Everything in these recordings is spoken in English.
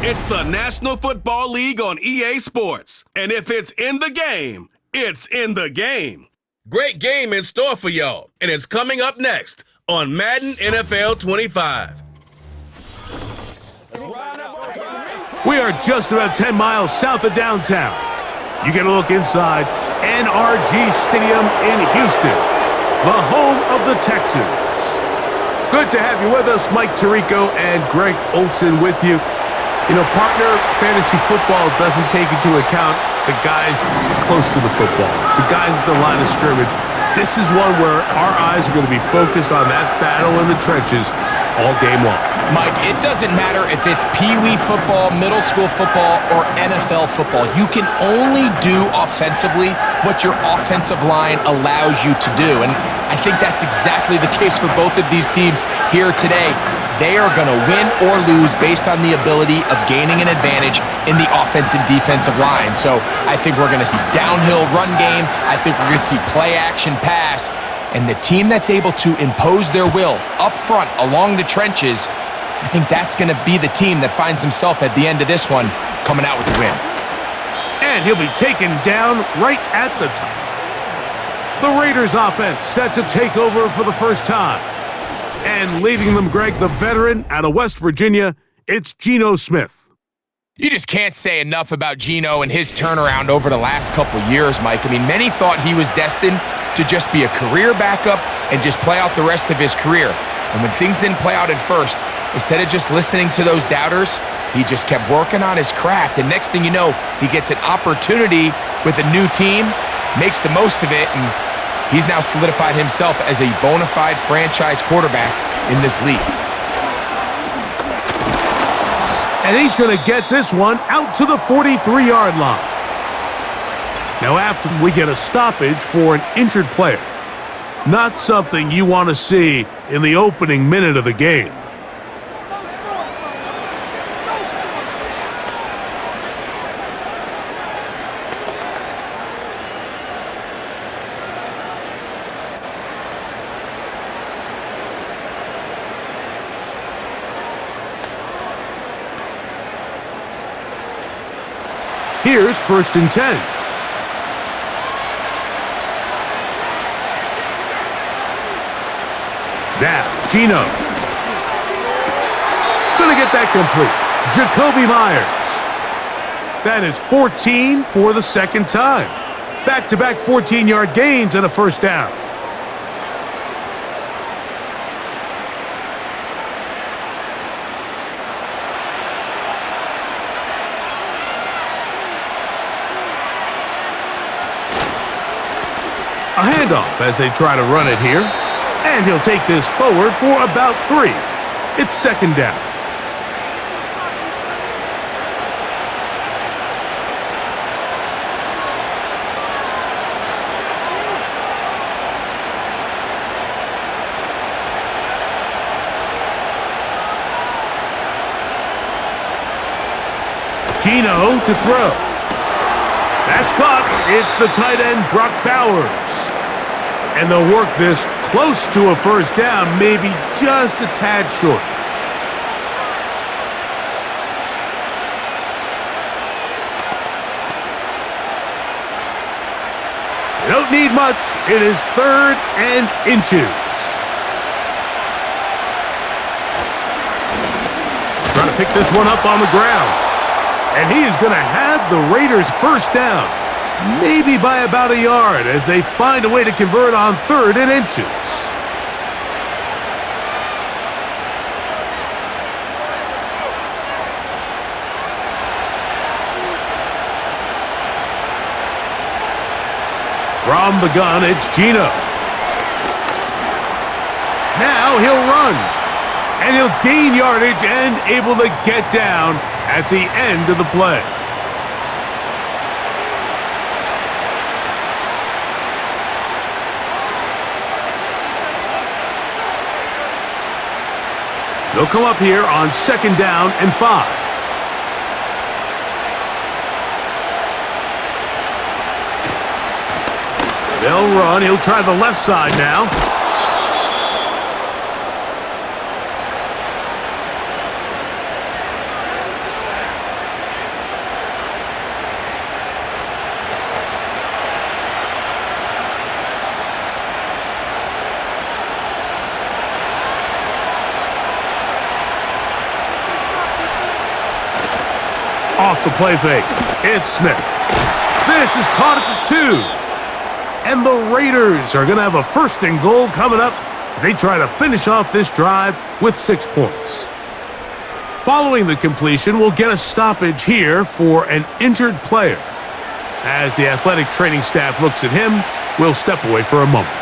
It's the National Football League on EA Sports. And if it's in the game, it's in the game. Great game in store for y'all, and it's coming up next on Madden NFL 25. We are just about 10 miles south of downtown. You get a look inside NRG Stadium in Houston, the home of the Texans. Good to have you with us. Mike Tirico and Greg Olson with you. You know, partner, fantasy football doesn't take into account the guys close to the football, the guys at the line of scrimmage. This is one where our eyes are going to be focused on that battle in the trenches all game long. Mike, it doesn't matter if it's Pee-wee football, middle school football, or NFL football. You can only do offensively what your offensive line allows you to do. And I think that's exactly the case for both of these teams here today. They are going to win or lose based on the ability of gaining an advantage in the offensive defensive line. So I think we're going to see downhill run game. I think we're going to see play action pass. And the team that's able to impose their will up front along the trenches, I think that's going to be the team that finds himself at the end of this one coming out with the win. And he'll be taken down right at the top. The Raiders offense set to take over for the first time. And leading them, Greg, the veteran out of West Virginia, it's Geno Smith. You just can't say enough about Geno and his turnaround over the last couple years, Mike. I mean, many thought he was destined to just be a career backup and just play out the rest of his career. And when things didn't play out at first, instead of just listening to those doubters, he just kept working on his craft. And next thing you know, he gets an opportunity with a new team, makes the most of it, and he's now solidified himself as a bona fide franchise quarterback in this league. And he's going to get this one out to the 43-yard line. Now after we get a stoppage for an injured player. Not something you want to see in the opening minute of the game. Here's 1st and 10. Now, Geno. Gonna get that complete. Jacoby Myers. That is 14 for the second time. Back-to-back 14-yard gains and a first down. A handoff as they try to run it here. And he'll take this forward for about 3. It's 2nd down. Geno to throw. That's caught. It's the tight end, Brock Bowers. And they'll work this close to a first down, maybe just a tad short. They don't need much. It is 3rd and inches. Trying to pick this one up on the ground. And he is going to have the Raiders first down. Maybe by about a yard as they find a way to convert on 3rd and inches. From the gun, it's Geno. Now he'll run. And he'll gain yardage and able to get down at the end of the play. They'll come up here on 2nd down and 5. They'll run. He'll try the left side now. Off the play fake, it's Smith. This is caught at the 2. And the Raiders are going to have a 1st and goal coming up as they try to finish off this drive with 6 points. Following the completion, we'll get a stoppage here for an injured player. As the athletic training staff looks at him, we'll step away for a moment.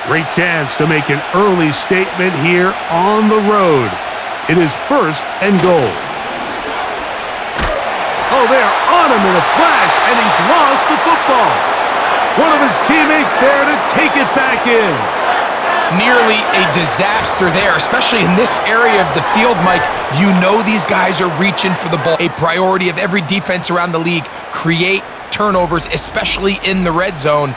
Great chance to make an early statement here on the road. It is 1st and goal. Oh, they're on him in a flash, and he's lost the football. One of his teammates there to take it back in. Nearly a disaster there, especially in this area of the field, Mike. You know these guys are reaching for the ball. A priority of every defense around the league, create turnovers, especially in the red zone.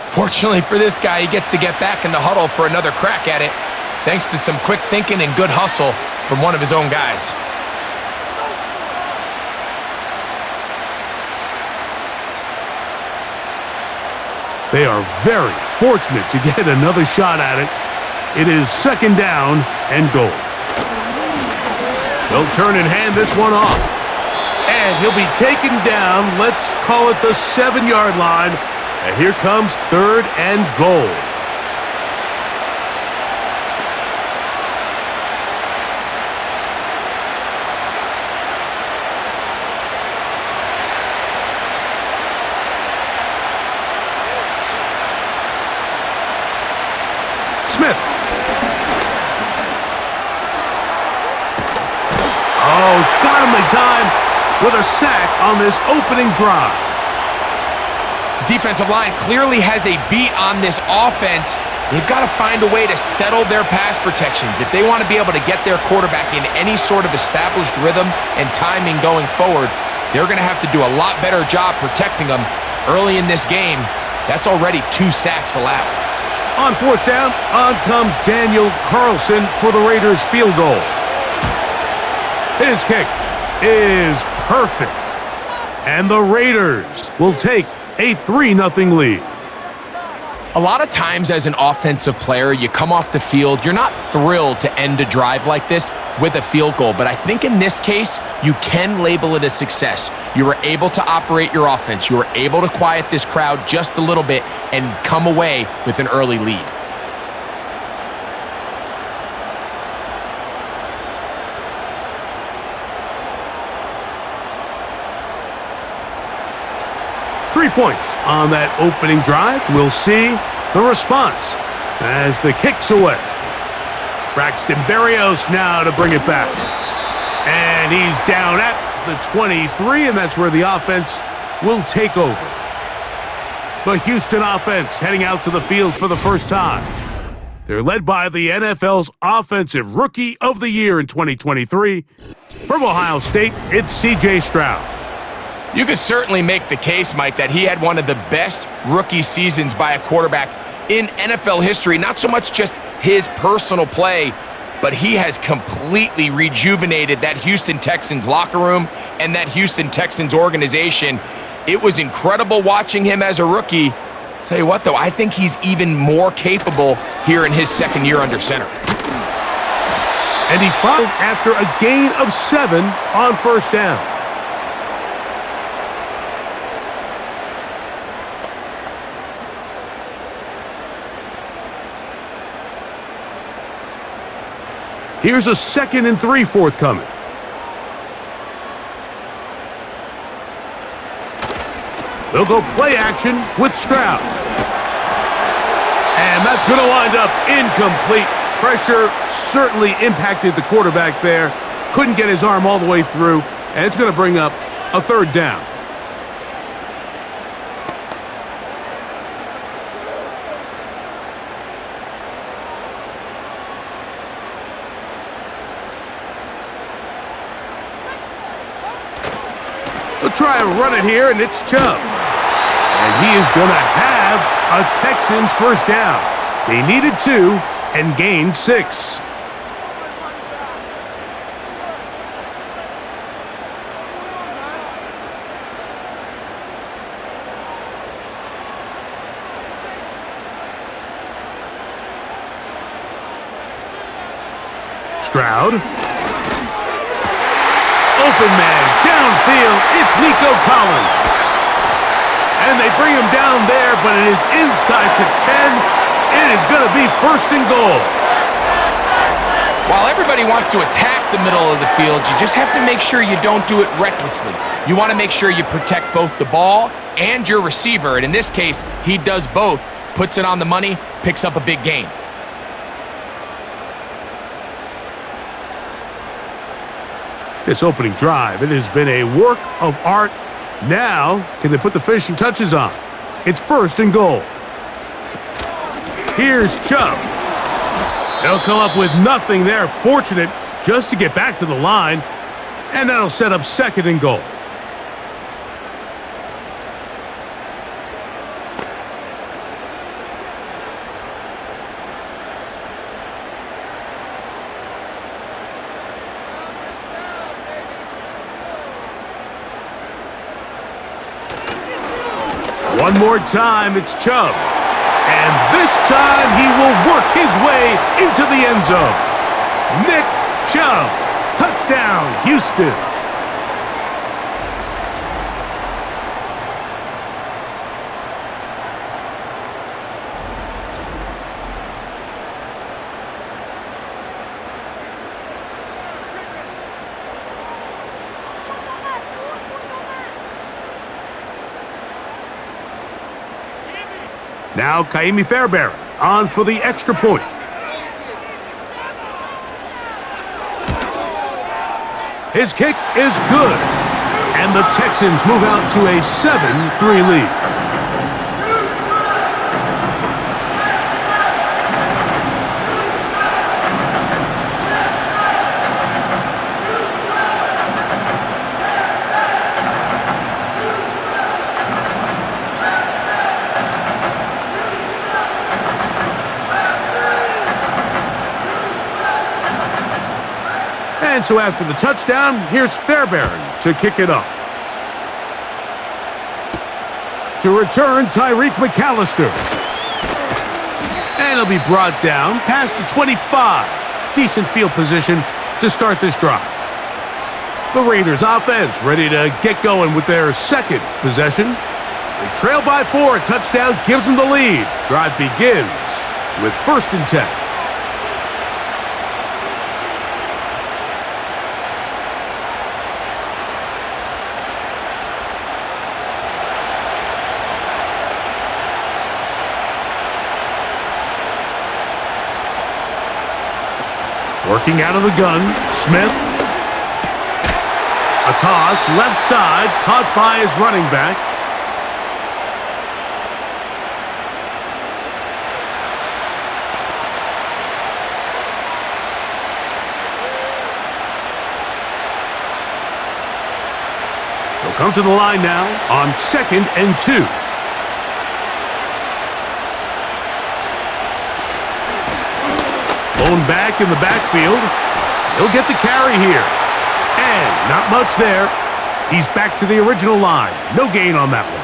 Fortunately for this guy, he gets to get back in the huddle for another crack at it, thanks to some quick thinking and good hustle from one of his own guys. They are very fortunate to get another shot at it. It is 2nd down and goal. They'll turn and hand this one off. And he'll be taken down, let's call it the 7-yard line. And here comes 3rd and goal. Smith. Oh, got him in time with a sack on this opening drive. His defensive line clearly has a beat on this offense. They've got to find a way to settle their pass protections. If they want to be able to get their quarterback in any sort of established rhythm and timing going forward, they're going to have to do a lot better job protecting them. Early in this game, that's already 2 sacks allowed. On 4th down, on comes Daniel Carlson for the Raiders' field goal. His kick is perfect. And the Raiders will take a 3-0 lead. A lot of times as an offensive player, you come off the field, you're not thrilled to end a drive like this with a field goal, but I think in this case, you can label it a success. You were able to operate your offense. You were able to quiet this crowd just a little bit and come away with an early lead. Three points on that opening drive. We'll see the response as the kick's away. Braxton Berrios now to bring it back. And he's down at the 23, and that's where the offense will take over. The Houston offense heading out to the field for the first time. They're led by the NFL's Offensive Rookie of the Year in 2023. From Ohio State, it's C.J. Stroud. You could certainly make the case, Mike, that he had one of the best rookie seasons by a quarterback in NFL history. Not so much just his personal play, but he has completely rejuvenated that Houston Texans locker room and that Houston Texans organization. It was incredible watching him as a rookie. Tell you what, though, I think he's even more capable here in his 2nd year under center. And he followed after a gain of 7 on 1st down. Here's a 2nd and 3 forthcoming. They'll go play action with Stroud. And that's going to wind up incomplete. Pressure certainly impacted the quarterback there. Couldn't get his arm all the way through, and it's going to bring up a 3rd down. They'll try and run it here, and it's Chubb. And he is going to have a Texans 1st down. They needed 2 and gained 6. Stroud. Open man, downfield, it's Nico Collins. And they bring him down there, but it is inside the 10. It is going to be 1st and goal. While everybody wants to attack the middle of the field, you just have to make sure you don't do it recklessly. You want to make sure you protect both the ball and your receiver, and in this case, he does both. Puts it on the money, picks up a big gain. This opening drive, it has been a work of art. Now, can they put the finishing touches on? It's 1st and goal. Here's Chubb. They'll come up with nothing there. Fortunate just to get back to the line. And that'll set up 2nd and goal. One more time, it's Chubb. And this time he will work his way into the end zone. Nick Chubb, touchdown, Houston. Now Kaimi Fairbairn on for the extra point. His kick is good. And the Texans move out to a 7-3 lead. And so after the touchdown, here's Fairbairn to kick it off. To return, Tyreek McAllister. And he'll be brought down past the 25. Decent field position to start this drive. The Raiders offense ready to get going with their 2nd possession. They trail by 4. A touchdown gives them the lead. Drive begins with 1st and 10. Working out of the gun, Smith. A toss, left side, caught by his running back. He'll come to the line now on 2nd and 2. Blown back in the backfield. He'll get the carry here. And not much there. He's back to the original line. No gain on that one.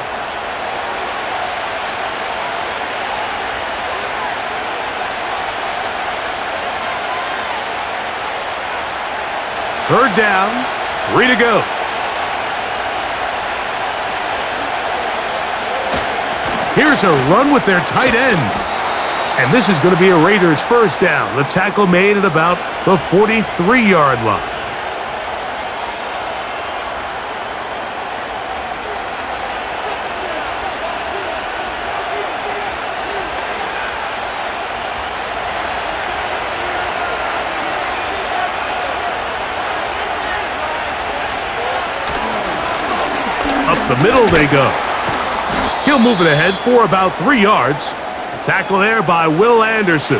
Third down, 3 to go. Here's a run with their tight end. And this is going to be a Raiders 1st down. The tackle made at about the 43-yard line. Up the middle they go. He'll move it ahead for about 3 yards. Tackle there by Will Anderson.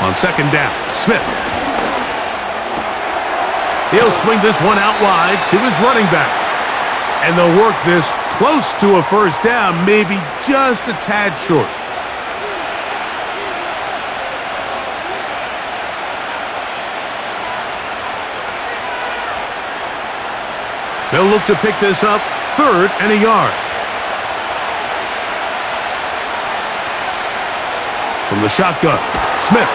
On 2nd down, Smith. He'll swing this one out wide to his running back. And they'll work this close to a 1st down, maybe just a tad short. They'll look to pick this up, 3rd and a yard. From the shotgun, Smith.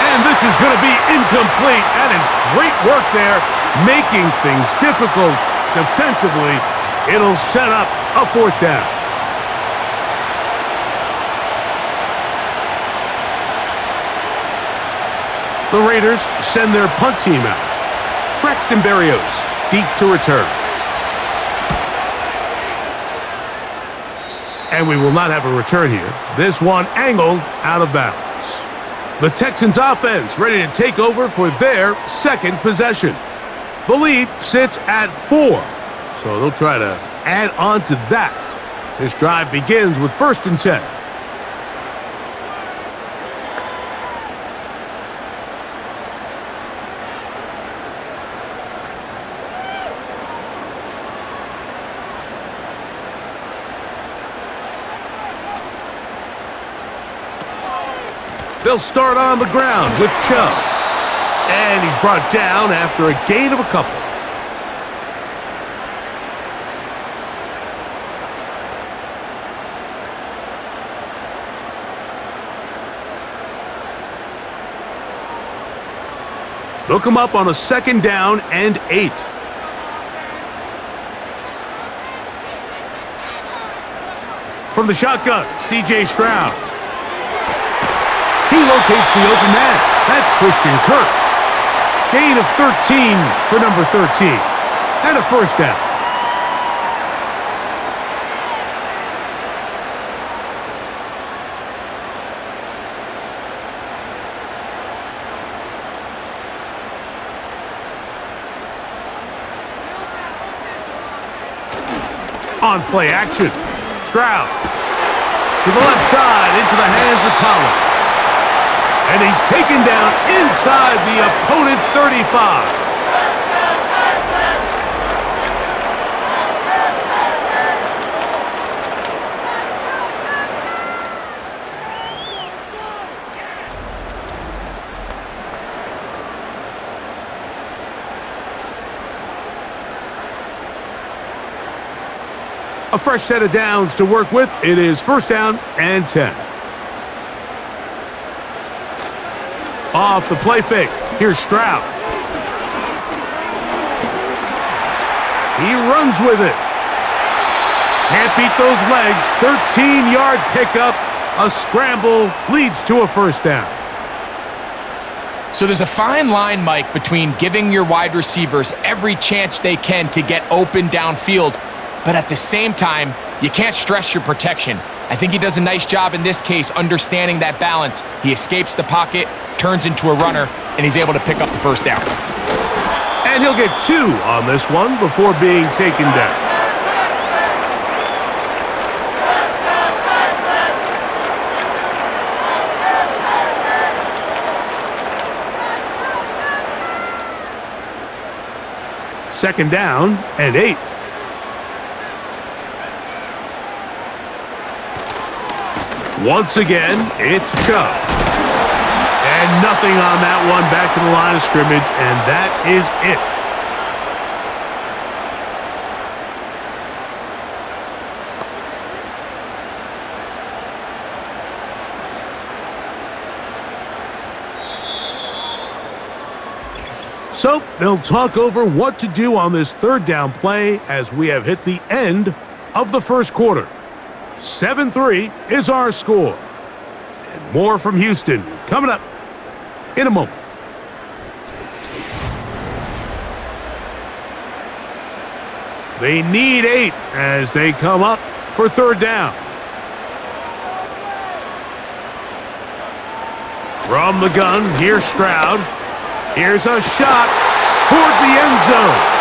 And this is going to be incomplete. That is great work there, making things difficult defensively. It'll set up a 4th down. The Raiders send their punt team out. Braxton Berrios, deep to return. And we will not have a return here. This one angled out of bounds. The Texans offense ready to take over for their 2nd possession. The lead sits at 4, so they'll try to add on to that. This drive begins with 1st and 10. They'll start on the ground with Chubb. And he's brought down after a gain of a couple. They'll come up on a 2nd down and 8. From the shotgun, C.J. Stroud. He locates the open man. That's Christian Kirk. Gain of 13 for number 13. And a 1st down. On play action. Stroud. To the left side into the hands of Collins. And he's taken down inside the opponent's 35. A fresh set of downs to work with. It is 1st down and 10. Off the play fake. Here's Stroud. He runs with it. Can't beat those legs. 13-yard pickup. A scramble leads to a 1st down. So there's a fine line, Mike, between giving your wide receivers every chance they can to get open downfield, but at the same time, you can't stress your protection. I think he does a nice job in this case understanding that balance. He escapes the pocket, turns into a runner, and he's able to pick up the 1st down. And he'll get 2 on this one before being taken down. Second down and 8. Once again, it's Chubb. And nothing on that one, back to the line of scrimmage, and that is it. So they'll talk over what to do on this 3rd down play as we have hit the end of the 1st quarter. 7-3 is our score. And more from Houston coming up in a moment. They need 8 as they come up for 3rd down. From the gun, here's Stroud. Here's a shot toward the end zone.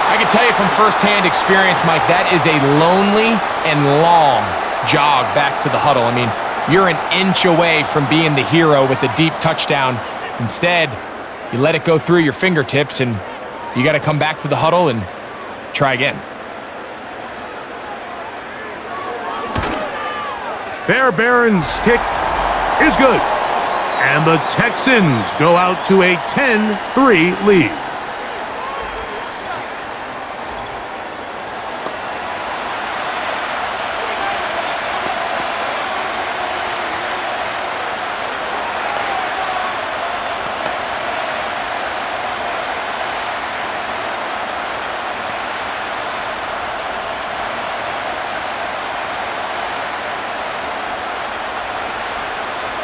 I can tell you from firsthand experience, Mike, that is a lonely and long jog back to the huddle. I mean, you're an inch away from being the hero with a deep touchdown. Instead, you let it go through your fingertips, and you got to come back to the huddle and try again. Fairbairn's kick is good. And the Texans go out to a 10-3 lead.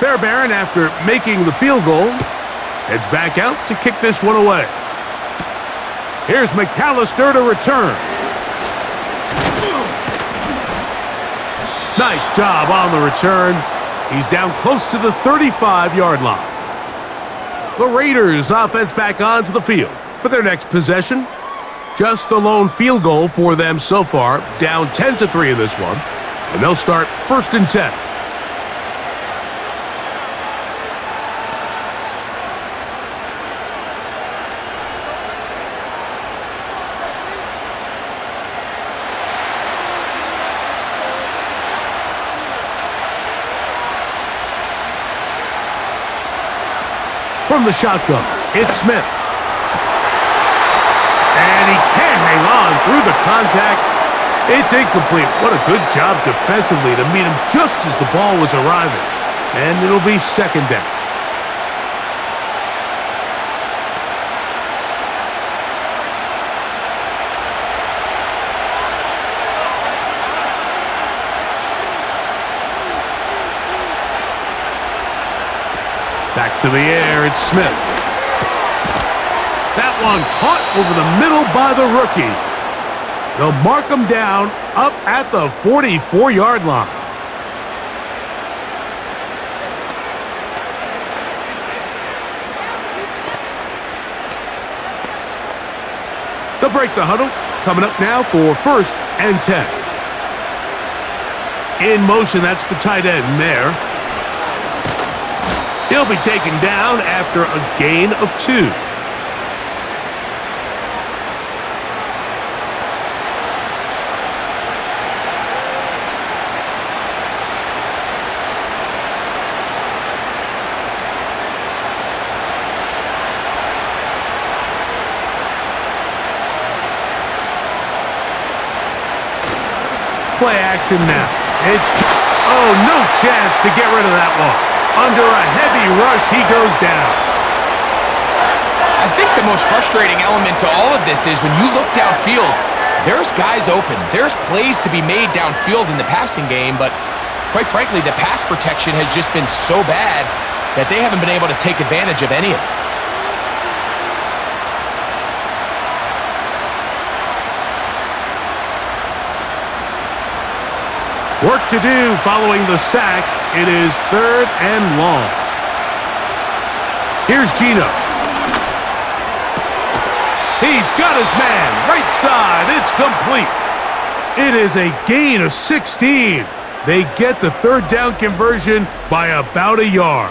Fairbairn, after making the field goal, heads back out to kick this one away. Here's McAllister to return. Nice job on the return. He's down close to the 35-yard line. The Raiders offense back onto the field for their next possession. Just the lone field goal for them so far, down 10-3 in this one. And they'll start 1st and 10. From the shotgun, it's Smith. And he can't hang on through the contact. It's incomplete. What a good job defensively to meet him just as the ball was arriving. And it'll be 2nd down. Back to the air, it's Smith. That one caught over the middle by the rookie. They'll mark him down up at the 44-yard line. They'll break the huddle. Coming up now for 1st and 10. In motion, that's the tight end there. He'll be taken down after a gain of 2. Play action now. Oh, no chance to get rid of that one. Under a heavy rush, he goes down. I think the most frustrating element to all of this is when you look downfield, there's guys open. There's plays to be made downfield in the passing game, but quite frankly, the pass protection has just been so bad that they haven't been able to take advantage of any of it. Work to do following the sack. It is 3rd and long. Here's Gino. He's got his man. Right side. It's complete. It is a gain of 16. They get the 3rd down conversion by about a yard.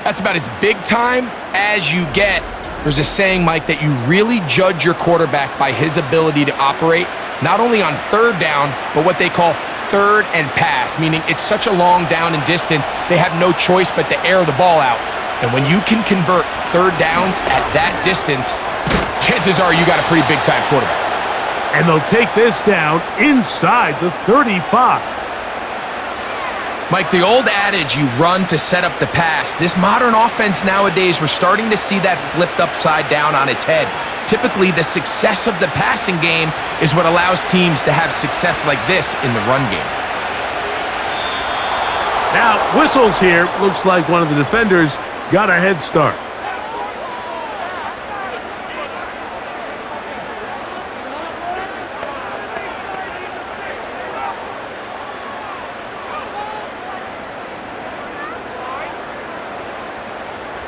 That's about as big time as you get. There's a saying, Mike, that you really judge your quarterback by his ability to operate not only on 3rd down, but what they call 3rd and pass, meaning it's such a long down and distance, they have no choice but to air the ball out. And when you can convert 3rd downs at that distance, chances are you got a pretty big-time quarterback. And they'll take this down inside the 35. Mike, the old adage, you run to set up the pass. This modern offense nowadays, we're starting to see that flipped upside down on its head. Typically, the success of the passing game is what allows teams to have success like this in the run game. Now, whistles here. Looks like one of the defenders got a head start.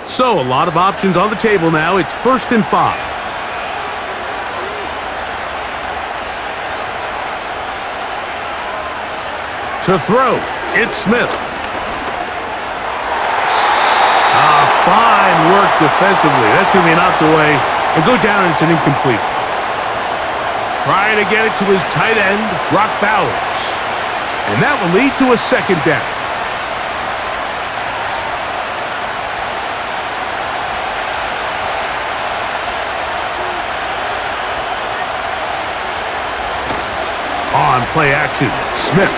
So, a lot of options on the table now. It's 1st and 5. To throw, it's Smith. Fine work defensively. That's going to be knocked away and go down as an incompletion. Trying to get it to his tight end, Brock Bowers. And that will lead to a 2nd down. On play action, Smith.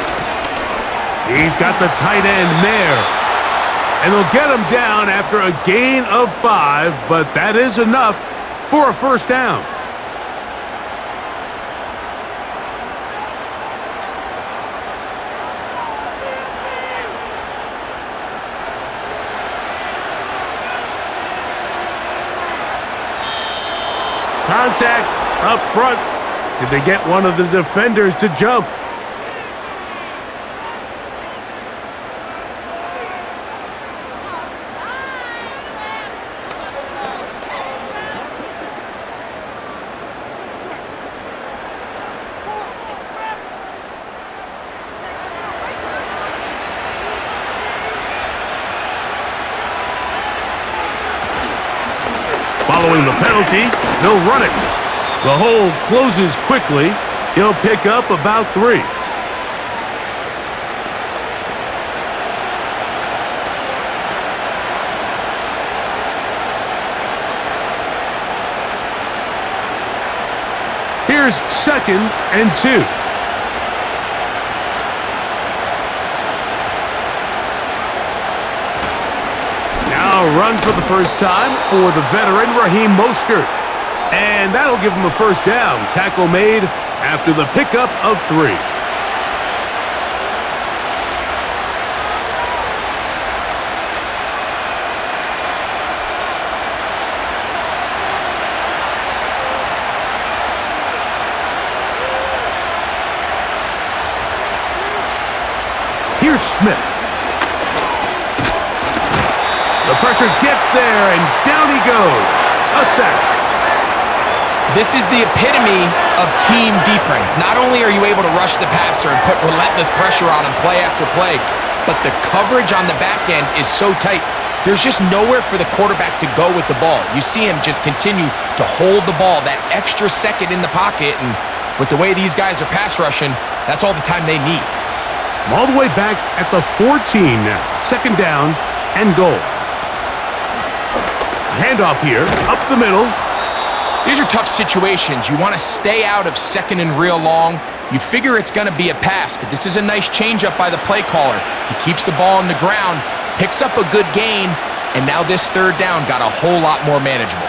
He's got the tight end there. And they'll get him down after a gain of 5, but that is enough for a 1st down. contact up front. Did they get one of the defenders to jump? Following the penalty, they'll run it. The hole closes quickly. He'll pick up about 3. Here's 2nd and 2. A run for the first time for the veteran Raheem Mostert. And that'll give him a first down. Tackle made after the pickup of 3. Here's Smith. The pressure gets there, and down he goes. A sack. This is the epitome of team defense. Not only are you able to rush the passer and put relentless pressure on him play after play, but the coverage on the back end is so tight. There's just nowhere for the quarterback to go with the ball. You see him just continue to hold the ball, that extra second in the pocket, and with the way these guys are pass rushing, that's all the time they need. All the way back at the 14 now. 2nd down and goal. Handoff here, up the middle. These are tough situations. You want to stay out of 2nd and real long. You figure it's going to be a pass, but this is a nice changeup by the play caller. He keeps the ball on the ground, picks up a good gain, and now this 3rd down got a whole lot more manageable.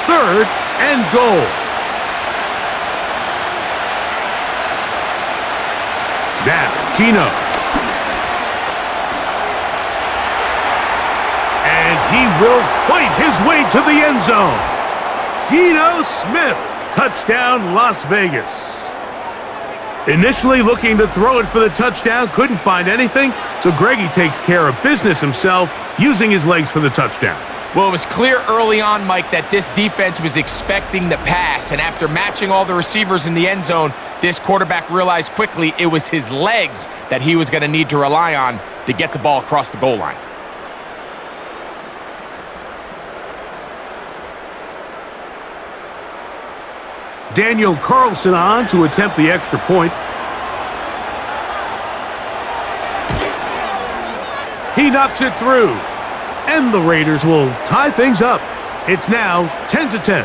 3rd and goal. Now, Gino. And he will fight his way to the end zone. Geno Smith, touchdown Las Vegas. Initially looking to throw it for the touchdown, couldn't find anything, so Greggy takes care of business himself, using his legs for the touchdown. Well, it was clear early on, Mike, that this defense was expecting the pass, and after matching all the receivers in the end zone, this quarterback realized quickly it was his legs that he was going to need to rely on to get the ball across the goal line. Daniel Carlson on to attempt the extra point. He knocks it through. And the Raiders will tie things up. It's now 10-10.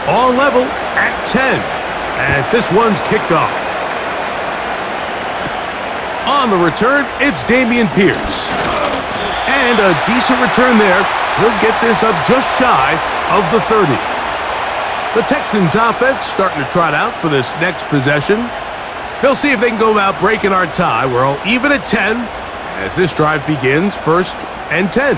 All level at 10 as this one's kicked off. On the return, it's Dameon Pierce. And a decent return there. He'll get this up just shy of the 30. The Texans offense starting to trot out for this next possession. They'll see if they can go about breaking our tie. We're all even at 10 as this drive begins, 1st and 10.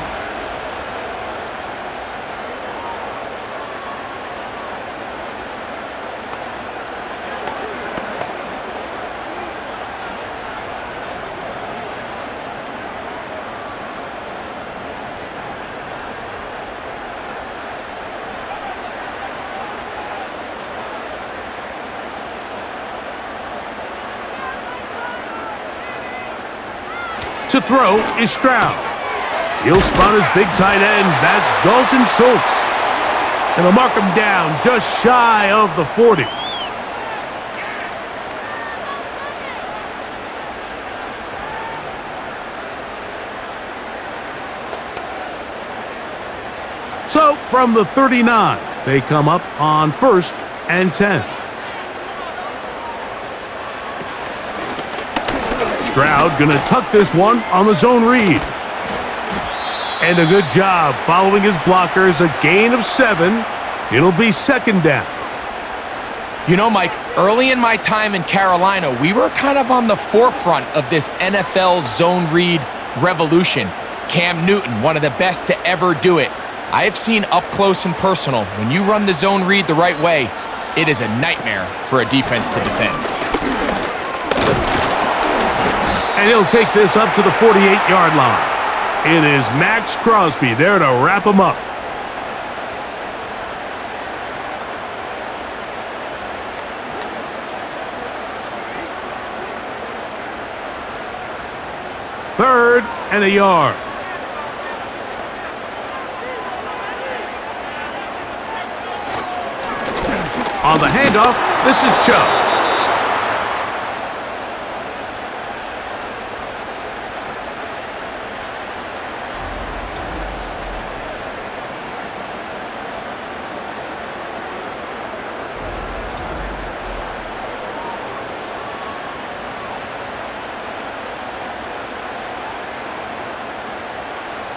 To throw is Stroud. He'll spot his big tight end. That's Dalton Schultz. And they'll mark him down just shy of the 40. So from the 39. They come up on 1st and 10. Stroud gonna tuck this one on the zone read. And a good job following his blockers, a gain of 7. It'll be 2nd down. You know, Mike, early in my time in Carolina, we were kind of on the forefront of this NFL zone read revolution. Cam Newton, one of the best to ever do it. I have seen up close and personal, when you run the zone read the right way, it is a nightmare for a defense to defend. And he'll take this up to the 48-yard line. It is Max Crosby there to wrap him up. Third and a yard. On the handoff, this is Chubb.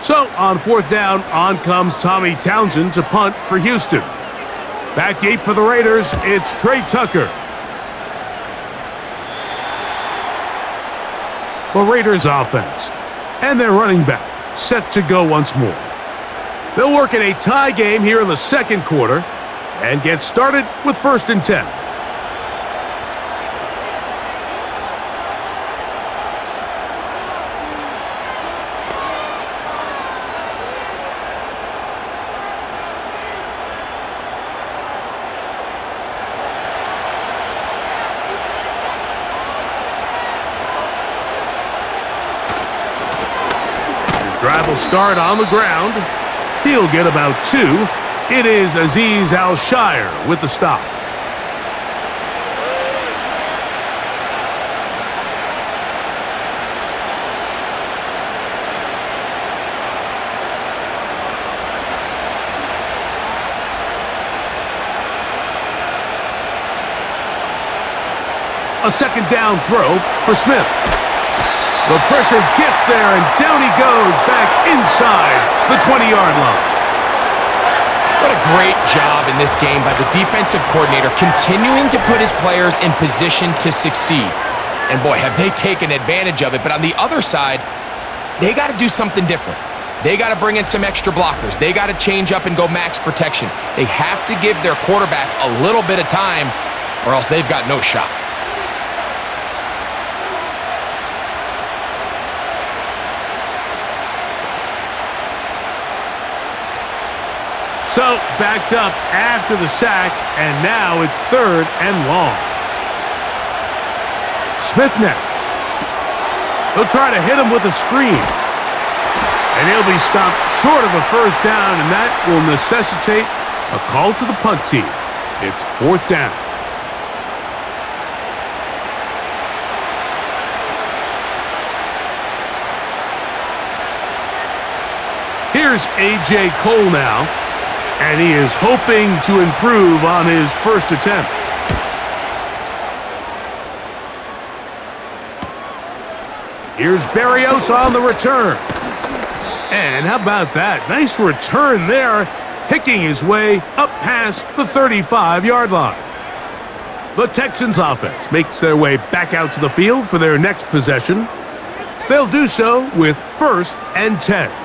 So, on 4th down, on comes Tommy Townsend to punt for Houston. Back deep for the Raiders, it's Trey Tucker. The Raiders offense. And their running back, set to go once more. They'll work in a tie game here in the 2nd quarter and get started with 1st and 10. Drive will start on the ground. He'll get about 2. It is Azeez Al-Shire with the stop. A 2nd down throw for Smith. The pressure gets there, and down he goes back inside the 20-yard line. What a great job in this game by the defensive coordinator, continuing to put his players in position to succeed. And boy, have they taken advantage of it. But on the other side, they got to do something different. They got to bring in some extra blockers. They got to change up and go max protection. They have to give their quarterback a little bit of time, or else they've got no shot. So, backed up after the sack, and now it's 3rd and long. Smith now. He'll try to hit him with a screen. And he'll be stopped short of a 1st down, and that will necessitate a call to the punt team. It's 4th down. Here's A.J. Cole now. And he is hoping to improve on his 1st attempt. Here's Berrios on the return. And how about that? Nice return there, picking his way up past the 35-yard line. The Texans offense makes their way back out to the field for their next possession. They'll do so with 1st and 10.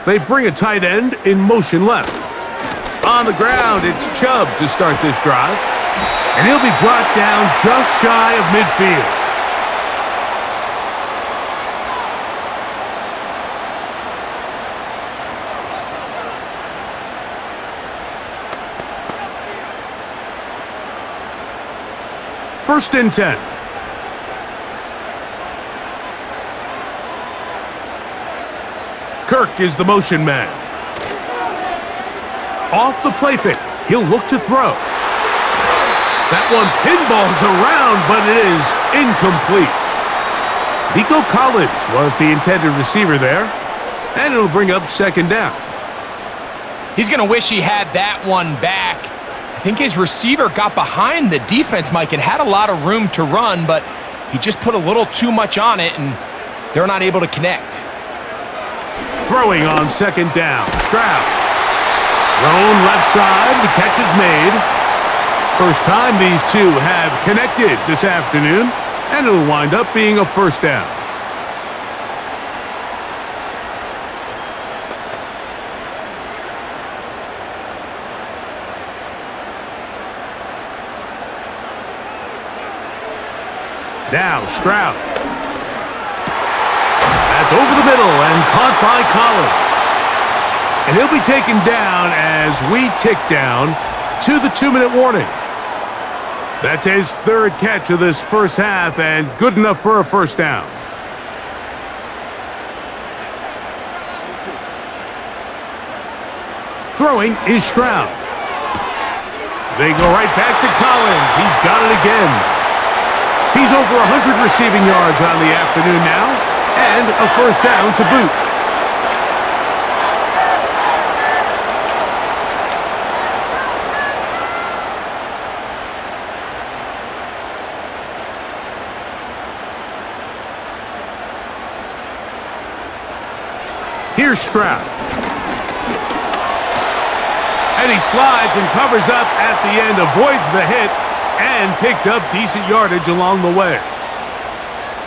They bring a tight end in motion left. On the ground, it's Chubb to start this drive. And he'll be brought down just shy of midfield. First and 10. Kirk is the motion man. Off the play fake, he'll look to throw. That one pinballs around, but it is incomplete. Nico Collins was the intended receiver there, and it'll bring up second down. He's going to wish he had that one back. I think his receiver got behind the defense, Mike, and had a lot of room to run, but he just put a little too much on it, and they're not able to connect. Throwing on second down, Stroud. Thrown left side, the catch is made. First time these two have connected this afternoon, and it'll wind up being a first down. Now Stroud. That's over the middle and caught by Collins. And he'll be taken down as we tick down to the 2-minute warning. That's his third catch of this first half and good enough for a first down. Throwing is Stroud. They go right back to Collins. He's got it again. He's over 100 receiving yards on the afternoon now, and a first down to boot. Here's Stroud. And he slides and covers up at the end, avoids the hit, and picked up decent yardage along the way.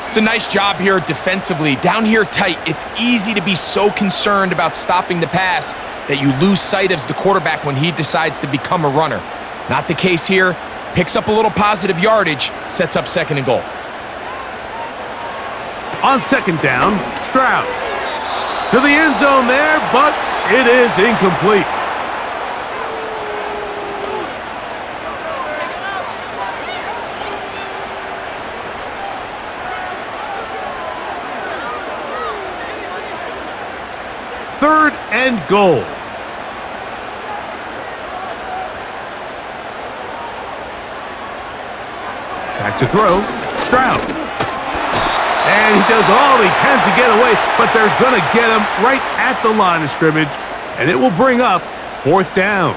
It's a nice job here defensively. Down here tight, it's easy to be so concerned about stopping the pass that you lose sight of the quarterback when he decides to become a runner. Not the case here. Picks up a little positive yardage, sets up second and goal. On second down, Stroud. To the end zone there, but it is incomplete. Third and goal. Back to throw, Stroud. And he does all he can to get away, but they're going to get him right at the line of scrimmage, and it will bring up fourth down.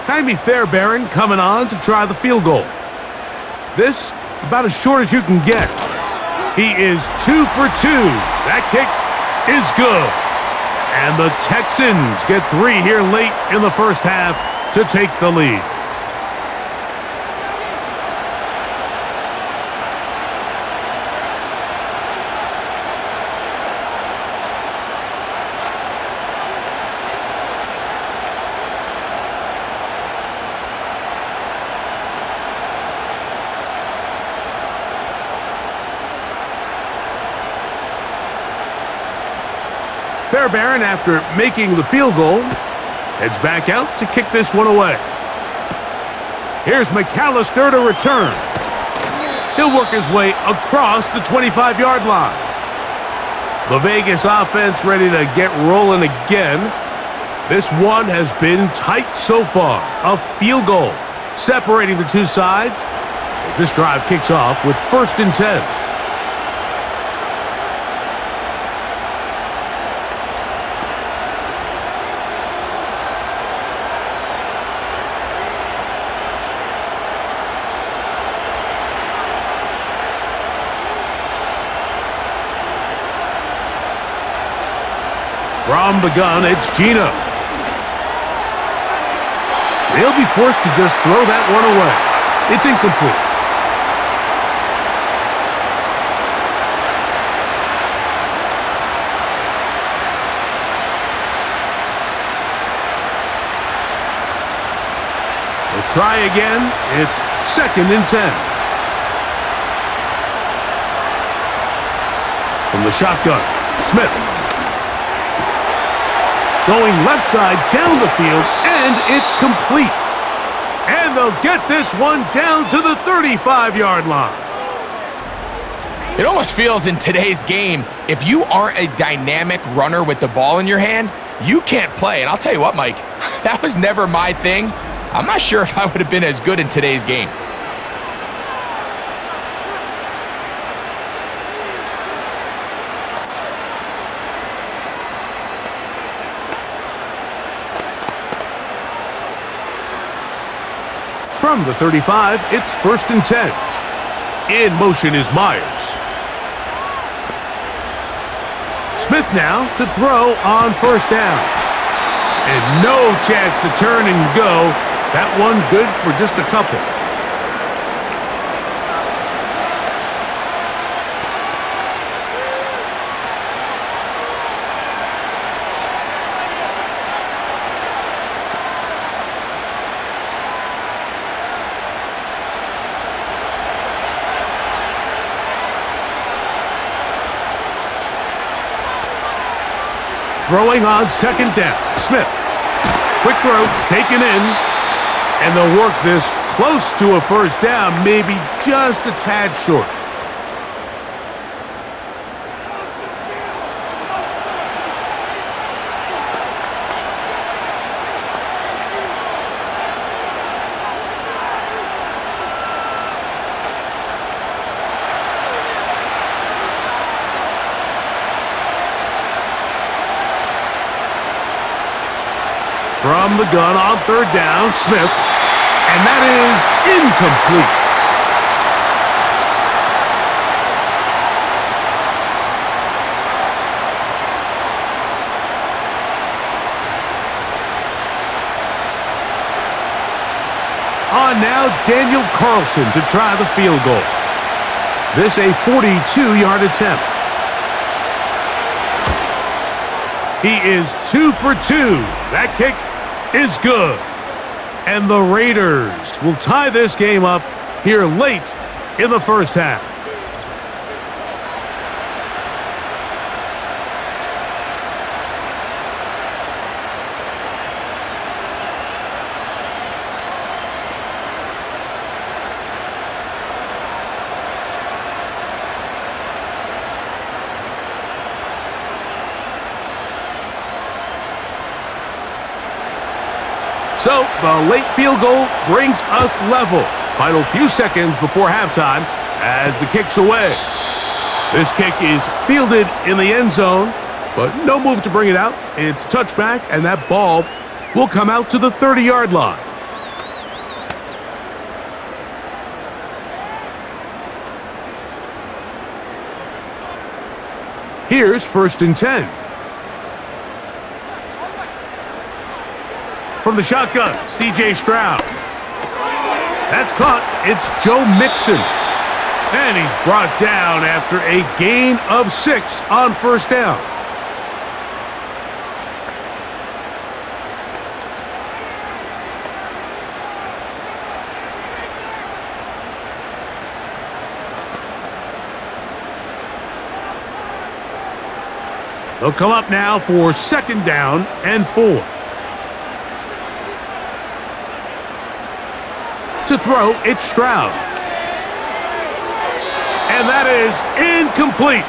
Jaime Fairbairn coming on to try the field goal. This about as short as you can get. He is 2 for 2. That kick is good. And the Texans get 3 here late in the first half to take the lead. Fairbairn, after making the field goal, heads back out to kick this one away. Here's McAllister to return. He'll work his way across the 25-yard line. The Vegas offense ready to get rolling again. This one has been tight so far. A field goal separating the two sides as this drive kicks off with 1st and 10. From the gun, it's Gino. They'll be forced to just throw that one away. It's incomplete. They'll try again. It's 2nd and 10. From the shotgun, Smith. going left side down the field, and it's complete. And they'll get this one down to the 35-yard line. It almost feels in today's game, if you aren't a dynamic runner with the ball in your hand, you can't play. And I'll tell you what, Mike, that was never my thing. I'm not sure if I would have been as good in today's game. From the 35, it's 1st and 10. In motion is Myers. Smith now to throw on 1st down. And no chance to turn and go. That one good for just a couple. Throwing on 2nd down. Smith. Quick throw, taken in. And they'll work this close to a 1st down, maybe just a tad short. From the gun on 3rd down, Smith, and that is incomplete. On now, Daniel Carlson to try the field goal. This a 42-yard attempt. He is 2 for 2. That kick is good. And the Raiders will tie this game up here late in the 1st half. So, the late field goal brings us level. Final few seconds before halftime as the kick's away. This kick is fielded in the end zone, but no move to bring it out. It's touchback, and that ball will come out to the 30-yard line. Here's 1st and 10. From the shotgun, C.J. Stroud. That's caught. It's Joe Mixon. And he's brought down after a gain of 6 on 1st down. They'll come up now for 2nd down and 4. To throw, it's Stroud. And that is incomplete.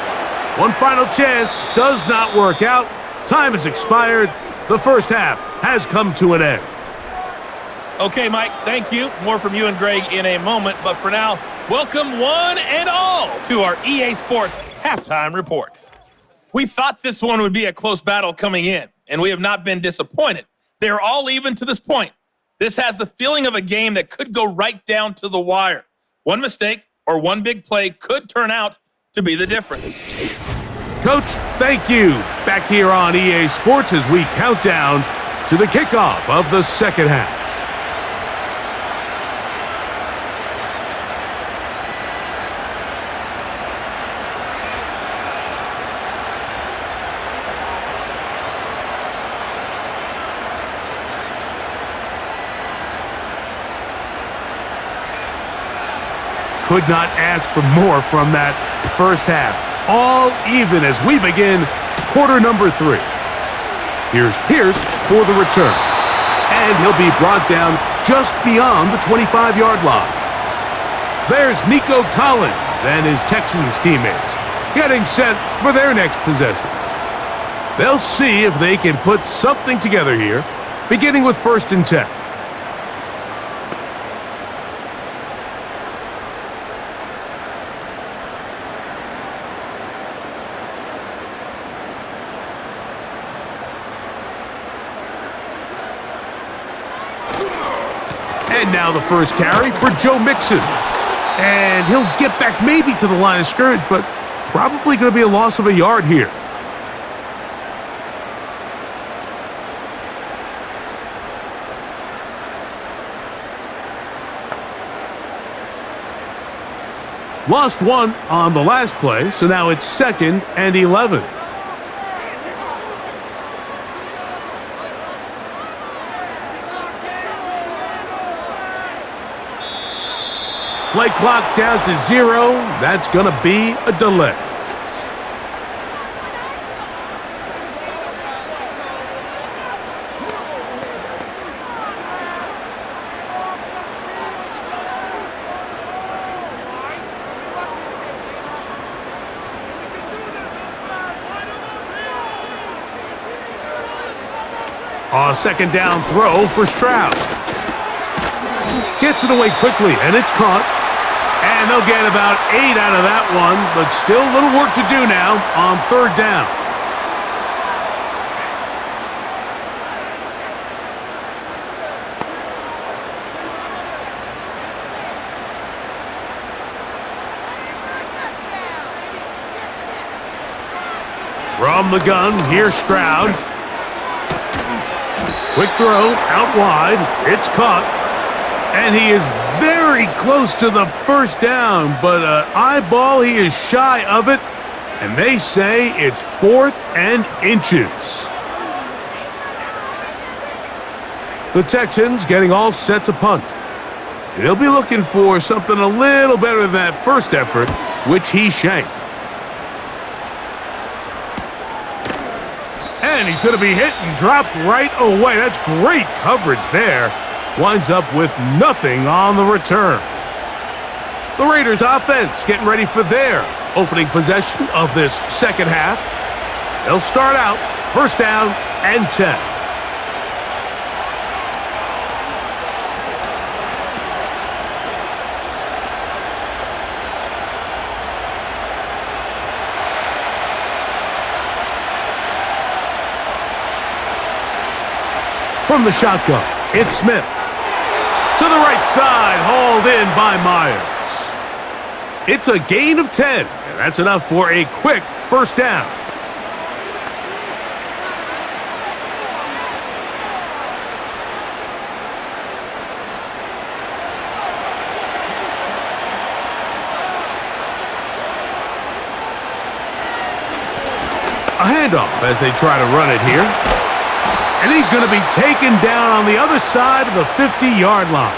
One final chance does not work out. Time has expired. The 1st half has come to an end. Okay, Mike, thank you. More from you and Greg in a moment. But for now, welcome one and all to our EA Sports Halftime Reports. We thought this one would be a close battle coming in, and we have not been disappointed. They're all even to this point. This has the feeling of a game that could go right down to the wire. One mistake or one big play could turn out to be the difference. Coach, thank you. Back here on EA Sports as we count down to the kickoff of the 2nd half. Could not ask for more from that 1st half. All even as we begin quarter number 3. Here's Pierce for the return. And he'll be brought down just beyond the 25-yard line. There's Nico Collins and his Texans teammates getting set for their next possession. They'll see if they can put something together here, beginning with 1st and 10. And now the first carry for Joe Mixon. And he'll get back maybe to the line of scrimmage, but probably going to be a loss of a yard here. Lost one on the last play, so now it's 2nd and 11. Play clock down to 0. That's going to be a delay. A 2nd down throw for Stroud. Gets it away quickly, and it's caught. And they'll get about 8 out of that one, but still a little work to do now on 3rd down. From the gun, here's Stroud. Quick throw, out wide, it's caught. And he is very close to the 1st down, but eyeball, he is shy of it. And they say it's 4th and inches. The Texans getting all set to punt. And he'll be looking for something a little better than that first effort, which he shanked. And he's going to be hit and dropped right away. That's great coverage there. Winds up with nothing on the return. The Raiders offense getting ready for their opening possession of this 2nd half. They'll start out 1st down and 10. From the shotgun, it's Smith. To the right side, hauled in by Myers. It's a gain of 10, and that's enough for a quick 1st down. A handoff as they try to run it here. And he's going to be taken down on the other side of the 50-yard line.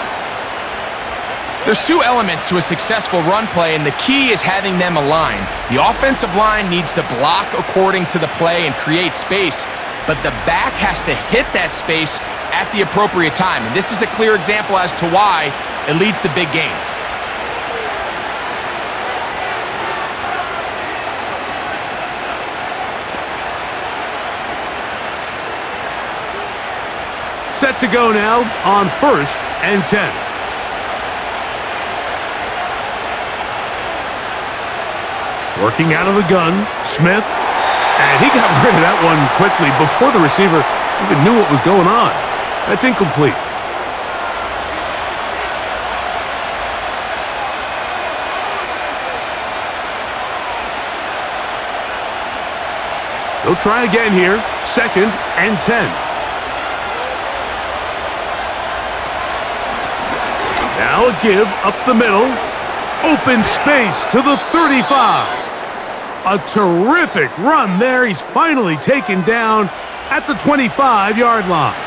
There's 2 elements to a successful run play, and the key is having them aligned. The offensive line needs to block according to the play and create space, but the back has to hit that space at the appropriate time. And this is a clear example as to why it leads to big gains. Set to go now on 1st and 10. Working out of the gun, Smith. And he got rid of that one quickly before the receiver even knew what was going on. That's incomplete. They'll try again here, 2nd and 10. Now a give up the middle. Open space to the 35. A terrific run there. He's finally taken down at the 25-yard line.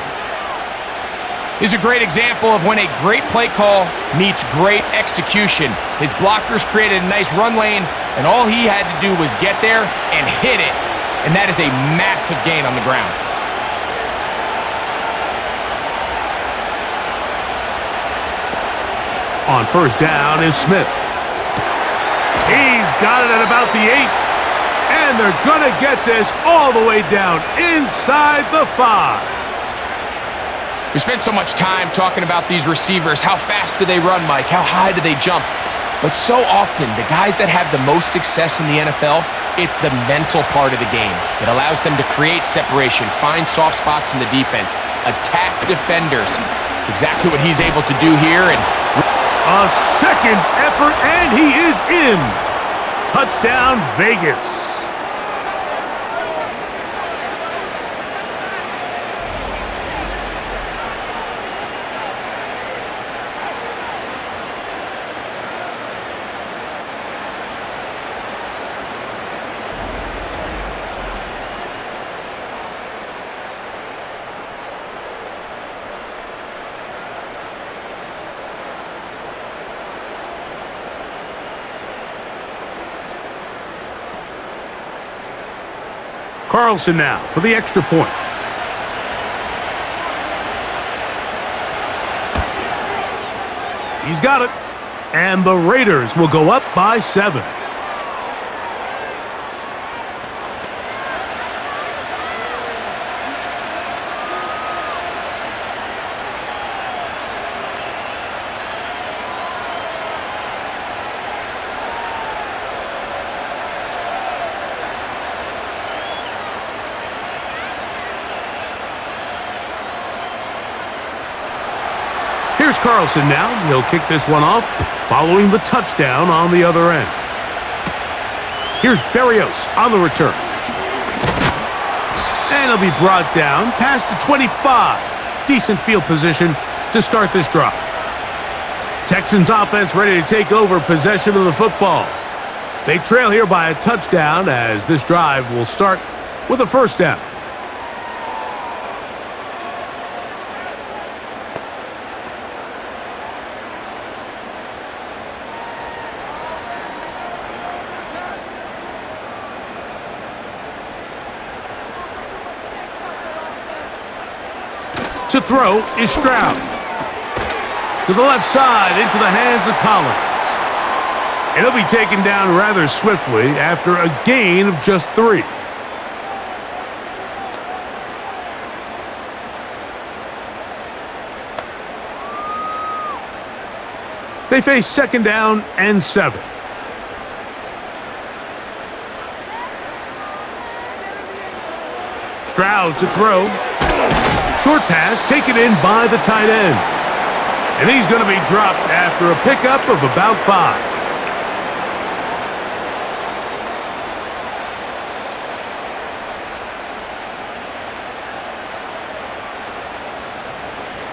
He's a great example of when a great play call meets great execution. His blockers created a nice run lane, and all he had to do was get there and hit it. And that is a massive gain on the ground. On first down is Smith. He's got it at about the 8. And they're going to get this all the way down inside the 5. We spent so much time talking about these receivers. How fast do they run, Mike? How high do they jump? But so often, the guys that have the most success in the NFL, it's the mental part of the game that allows them to create separation, find soft spots in the defense, attack defenders. It's exactly what he's able to do here. And a second effort, and he is in. Touchdown, Vegas. Carlson now for the extra point. He's got it. And the Raiders will go up by 7. Here's Carlson now. He'll kick this one off, following the touchdown on the other end. Here's Berrios on the return. And he'll be brought down past the 25. Decent field position to start this drive. Texans offense ready to take over possession of the football. They trail here by a touchdown as this drive will start with a first down. To throw is Stroud. To the left side, into the hands of Collins. And he'll be taken down rather swiftly after a gain of just 3. They face second down and 7. Stroud to throw. Short pass taken in by the tight end. And he's going to be dropped after a pickup of about 5.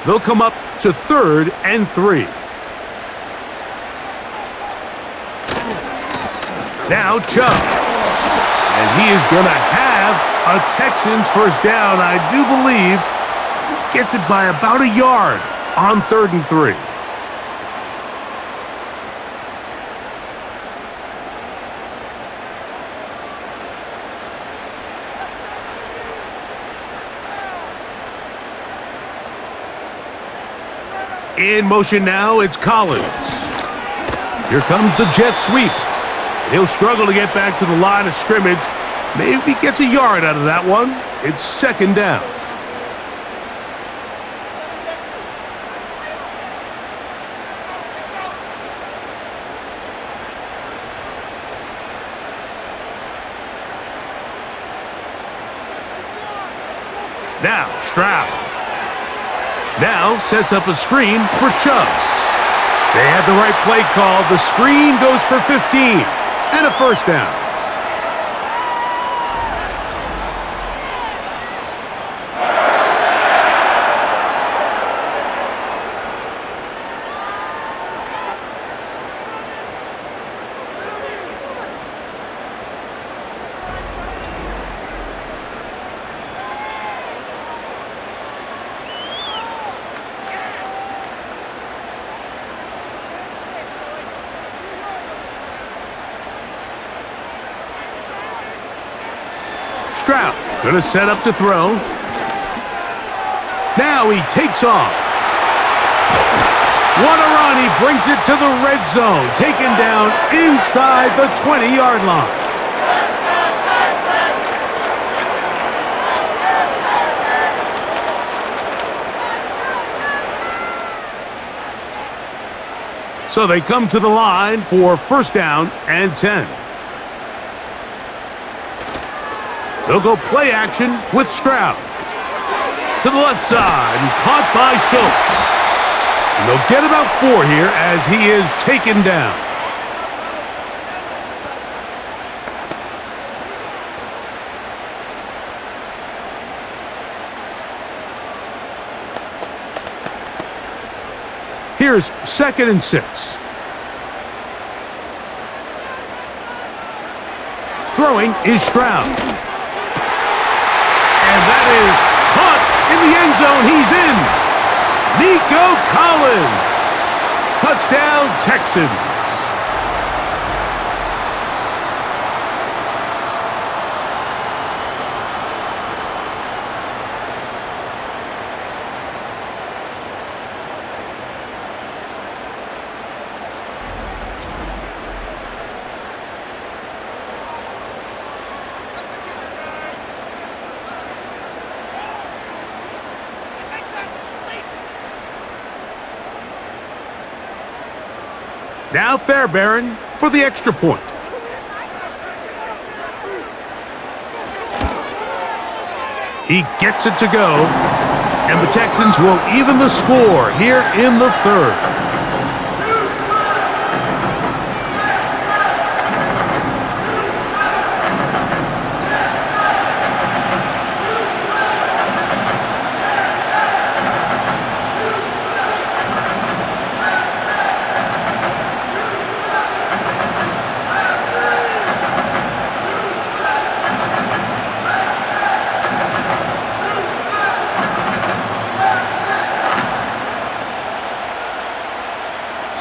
They'll come up to 3rd and 3. Now Chubb. And he is going to have a Texans first down, I do believe. Gets it by about a yard on 3rd and 3. In motion now, it's Collins. Here comes the jet sweep. He'll struggle to get back to the line of scrimmage. Maybe gets a yard out of that one. It's second down. Now, Stroud. Now sets up a screen for Chubb. They have the right play call. The screen goes for 15 and a first down. Stroud going to set up to throw. Now he takes off. What a run. He brings it to the red zone. Taken down inside the 20-yard line. So they come to the line for first down and 10. They'll go play action with Stroud. To the left side, and caught by Schultz. And they'll get about 4 here as he is taken down. Here's 2nd and 6. Throwing is Stroud. And that is caught in the end zone. He's in. Nico Collins. Touchdown, Texans. Now Fairbairn for the extra point. He gets it to go, and the Texans will even the score here in the 3rd.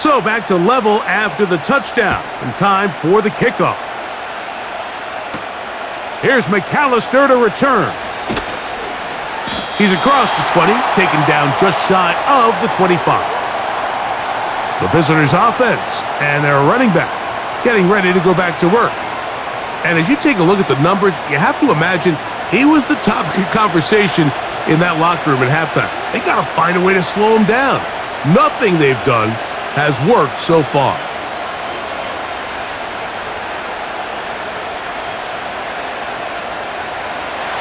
So back to level after the touchdown, and time for the kickoff. Here's McAllister to return. He's across the 20, taken down just shy of the 25. The visitors' offense and their running back getting ready to go back to work. And as you take a look at the numbers, you have to imagine he was the topic of conversation in that locker room at halftime. They got to find a way to slow him down. Nothing they've done has worked so far.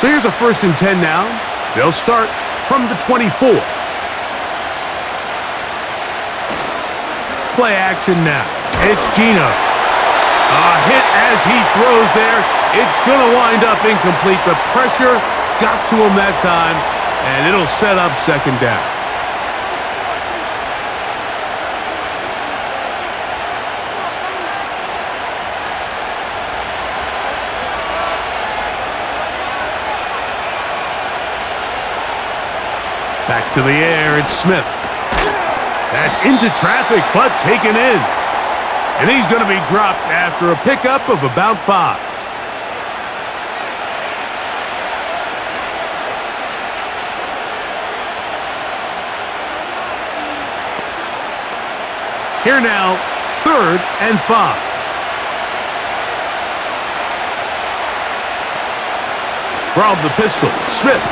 So here's a 1st and 10 now. They'll start from the 24. Play action now. It's Gino. A hit as he throws there. It's going to wind up incomplete. The pressure got to him that time, and it'll set up 2nd down. Back to the air, it's Smith. That's into traffic, but taken in. And he's going to be dropped after a pickup of about 5. Here now, 3rd and 5. From the pistol, Smith.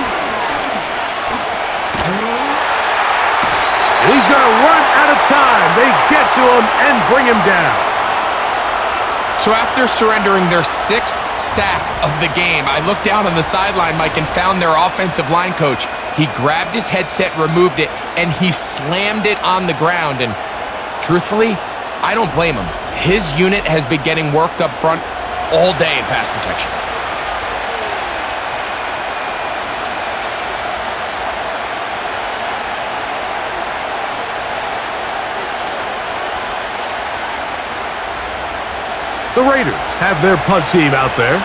And he's going to run out of time. They get to him and bring him down. So after surrendering their 6th sack of the game, I looked down on the sideline, Mike, and found their offensive line coach. He grabbed his headset, removed it, and he slammed it on the ground. And truthfully, I don't blame him. His unit has been getting worked up front all day in pass protection. The Raiders have their punt team out there.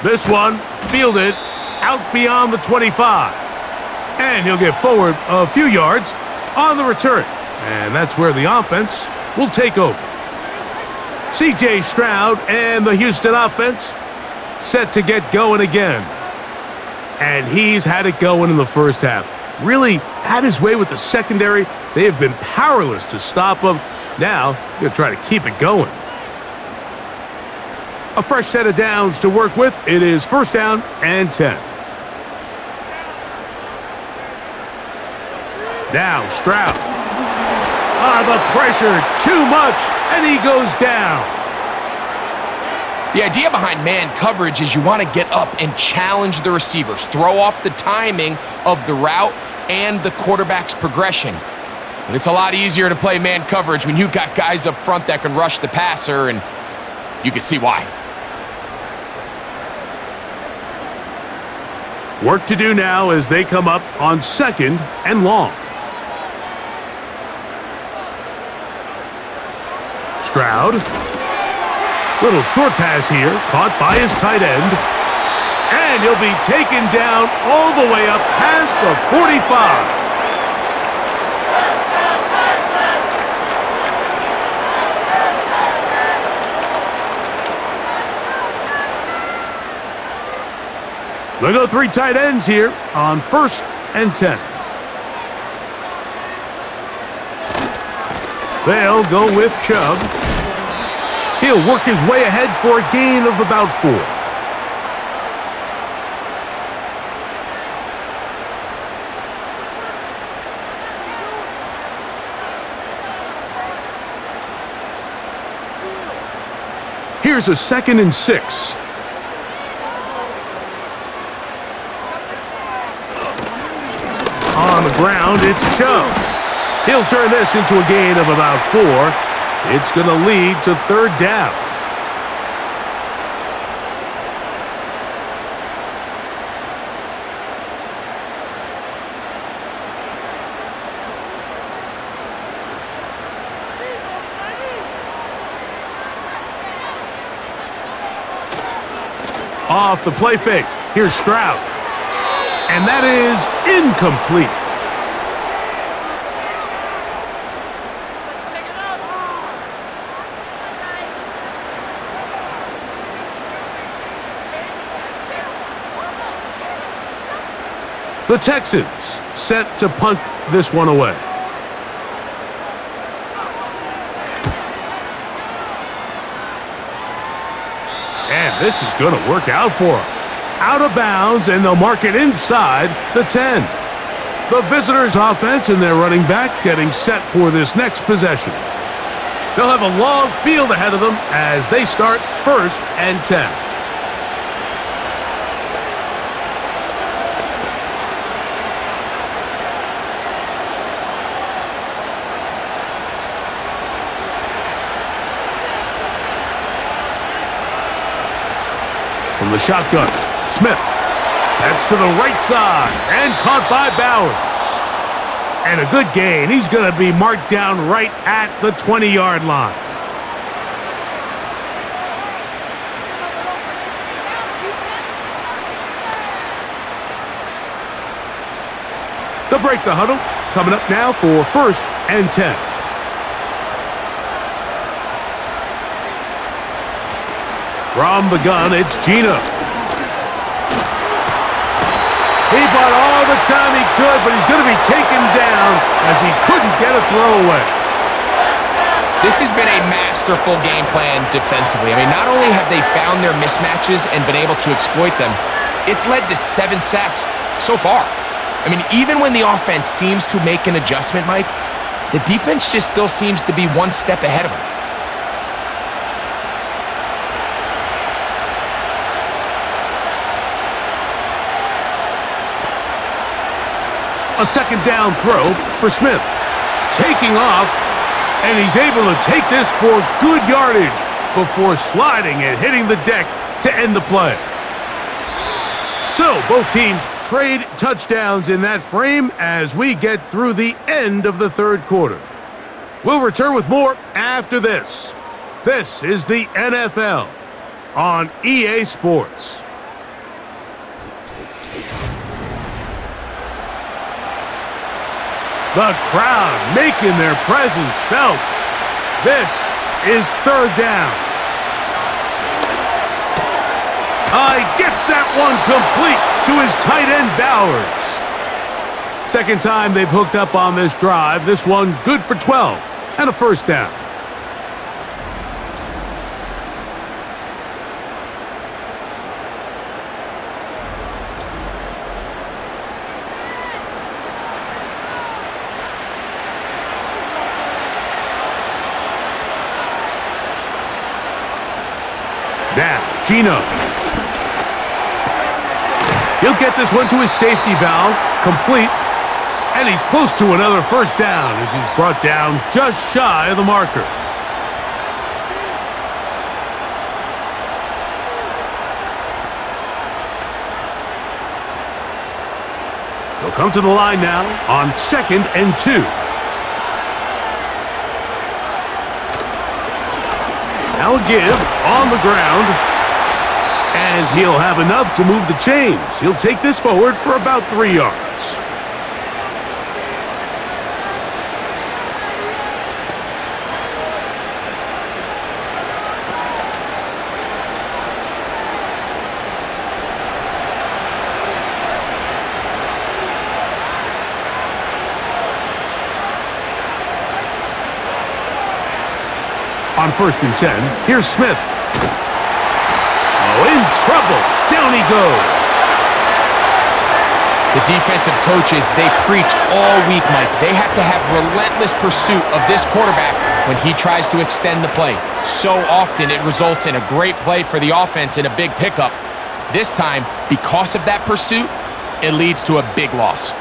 This one fielded out beyond the 25. And he'll get forward a few yards on the return. And that's where the offense will take over. C.J. Stroud and the Houston offense set to get going again. And he's had it going in the first half. Really had his way with the secondary. They have been powerless to stop him. Now, he's going to try to keep it going. A fresh set of downs to work with. It is 1st down and 10. Now, Stroud. The pressure, too much, and he goes down. The idea behind man coverage is you want to get up and challenge the receivers, throw off the timing of the route and the quarterback's progression. But it's a lot easier to play man coverage when you've got guys up front that can rush the passer, and you can see why. Work to do now as they come up on 2nd and long. Stroud. Little short pass here, caught by his tight end. And he'll be taken down all the way up past the 45. They'll go 3 tight ends here on 1st and 10. They'll go with Chubb. He'll work his way ahead for a gain of about 4. Here's a 2nd and 6. On the ground, it's Chubb. He'll turn this into a gain of about 4. It's going to lead to 3rd down. Off the play fake. Here's Stroud. And that is incomplete. The Texans set to punt this one away. And this is going to work out for them. Out of bounds, and they'll mark it inside the 10. The visitors' offense and their running back getting set for this next possession. They'll have a long field ahead of them as they start 1st and 10. From the shotgun, Smith. That's to the right side and caught by Bowers. And a good gain. He's going to be marked down right at the 20-yard line. They'll break the huddle. Coming up now for 1st and 10. From the gun, it's Gino. He bought all the time he could, but he's going to be taken down as he couldn't get a throwaway. This has been a masterful game plan defensively. I mean, not only have they found their mismatches and been able to exploit them, it's led to 7 sacks so far. I mean, even when the offense seems to make an adjustment, Mike, the defense just still seems to be one step ahead of them. A 2nd down throw for Smith. Taking off, and he's able to take this for good yardage before sliding and hitting the deck to end the play. So both teams trade touchdowns in that frame as we get through the end of the 3rd quarter. We'll return with more after this. This is the NFL on EA Sports. The crowd making their presence felt. This is 3rd down. Gets that one complete to his tight end, Bowers. Second time they've hooked up on this drive. This one good for 12 and a first down. Now, Gino. He'll get this one to his safety valve, complete, and he's close to another first down as he's brought down just shy of the marker. He'll come to the line now on 2nd and 2. Now a give on the ground, and he'll have enough to move the chains. He'll take this forward for about 3 yards. On 1st and 10, here's Smith. Oh, in trouble. Down he goes. The defensive coaches, they preached all week, Mike. They have to have relentless pursuit of this quarterback when he tries to extend the play. So often it results in a great play for the offense and a big pickup. This time, because of that pursuit, it leads to a big loss.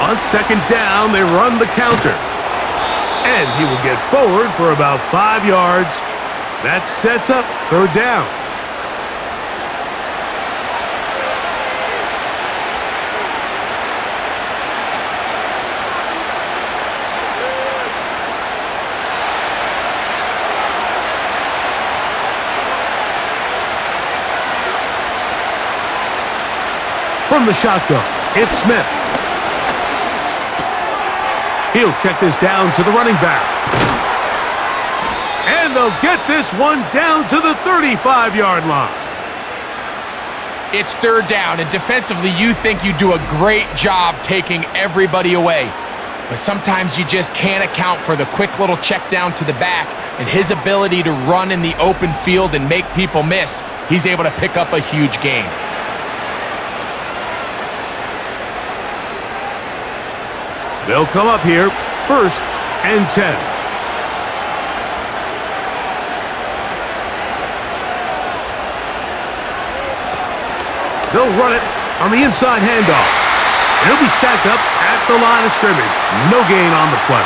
On 2nd down, they run the counter. And he will get forward for about 5 yards. That sets up 3rd down. From the shotgun, it's Smith. He'll check this down to the running back. And they'll get this one down to the 35-yard line. It's 3rd down, and defensively, you think you do a great job taking everybody away. But sometimes you just can't account for the quick little check down to the back and his ability to run in the open field and make people miss. He's able to pick up a huge gain. They'll come up here, 1st and 10. They'll run it on the inside handoff. And he'll be stacked up at the line of scrimmage. No gain on the play.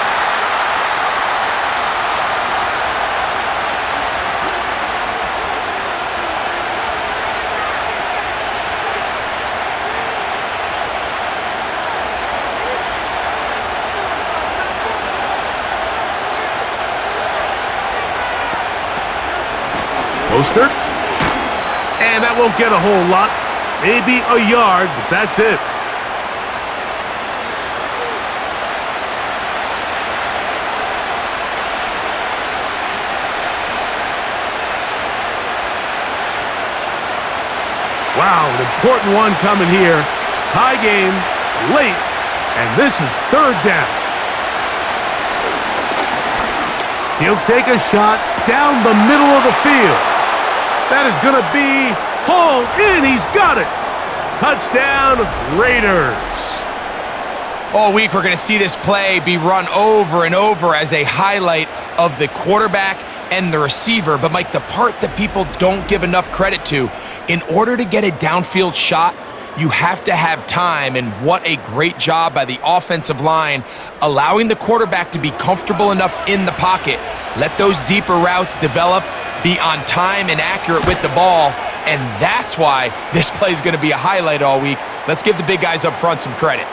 Poster. And that won't get a whole lot. Maybe a yard, but that's it. Wow, an important one coming here. Tie game, late, and this is 3rd down. He'll take a shot down the middle of the field. That is going to be hauled in. He's got it. Touchdown, Raiders. All week, we're going to see this play be run over and over as a highlight of the quarterback and the receiver. But, Mike, the part that people don't give enough credit to, in order to get a downfield shot, you have to have time, and what a great job by the offensive line, allowing the quarterback to be comfortable enough in the pocket, let those deeper routes develop, be on time and accurate with the ball, and that's why this play is going to be a highlight all week. Let's give the big guys up front some credit.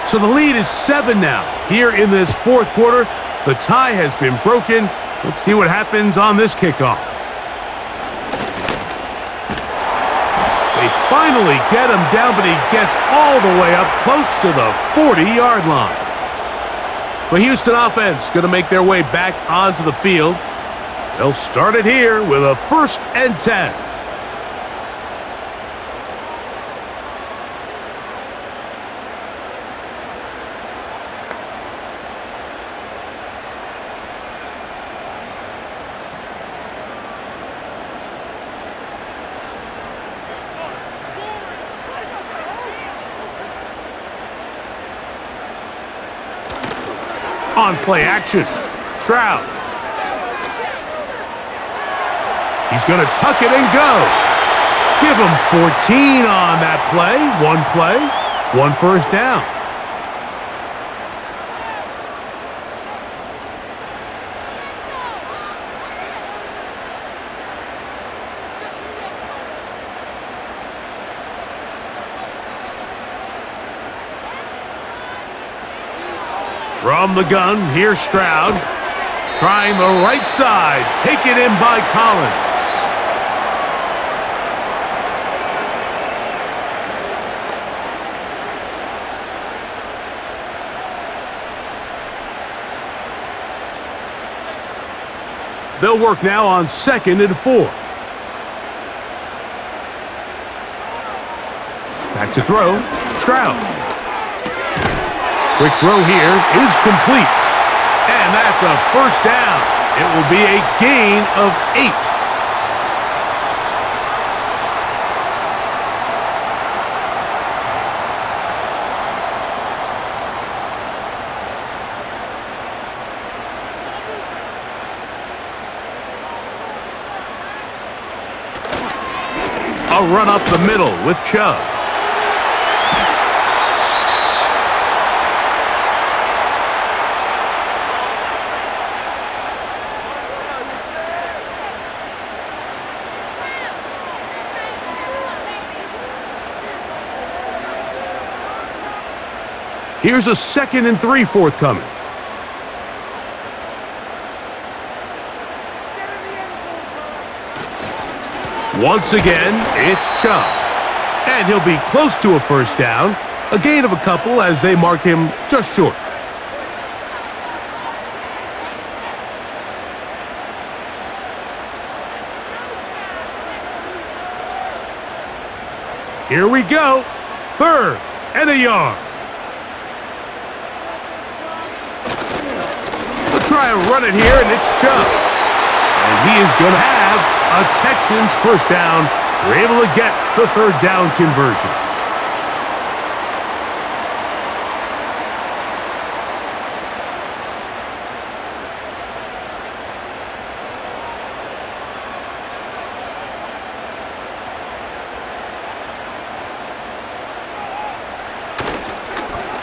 So the lead is 7 now. Here in this fourth quarter, the tie has been broken. Let's see what happens on this kickoff. They finally get him down, but he gets all the way up close to the 40-yard line. The Houston offense going to make their way back onto the field. They'll start it here with a 1st and 10. On play action, Stroud. He's going to tuck it and go. Give him 14 on that play, one first down. From the gun, here's Stroud. Trying the right side. Taken in by Collins. They'll work now on 2nd and 4. Back to throw. Stroud. Quick throw here is complete. And that's a first down. It will be a gain of 8. A run up the middle with Chubb. Here's a 2nd and 3 forthcoming. Once again, it's Chubb. And he'll be close to a first down. A gain of a couple as they mark him just short. Here we go. 3rd and a yard. Try and run it here, and it's Chubb. And he is going to have a Texans first down. They're able to get the 3rd down conversion.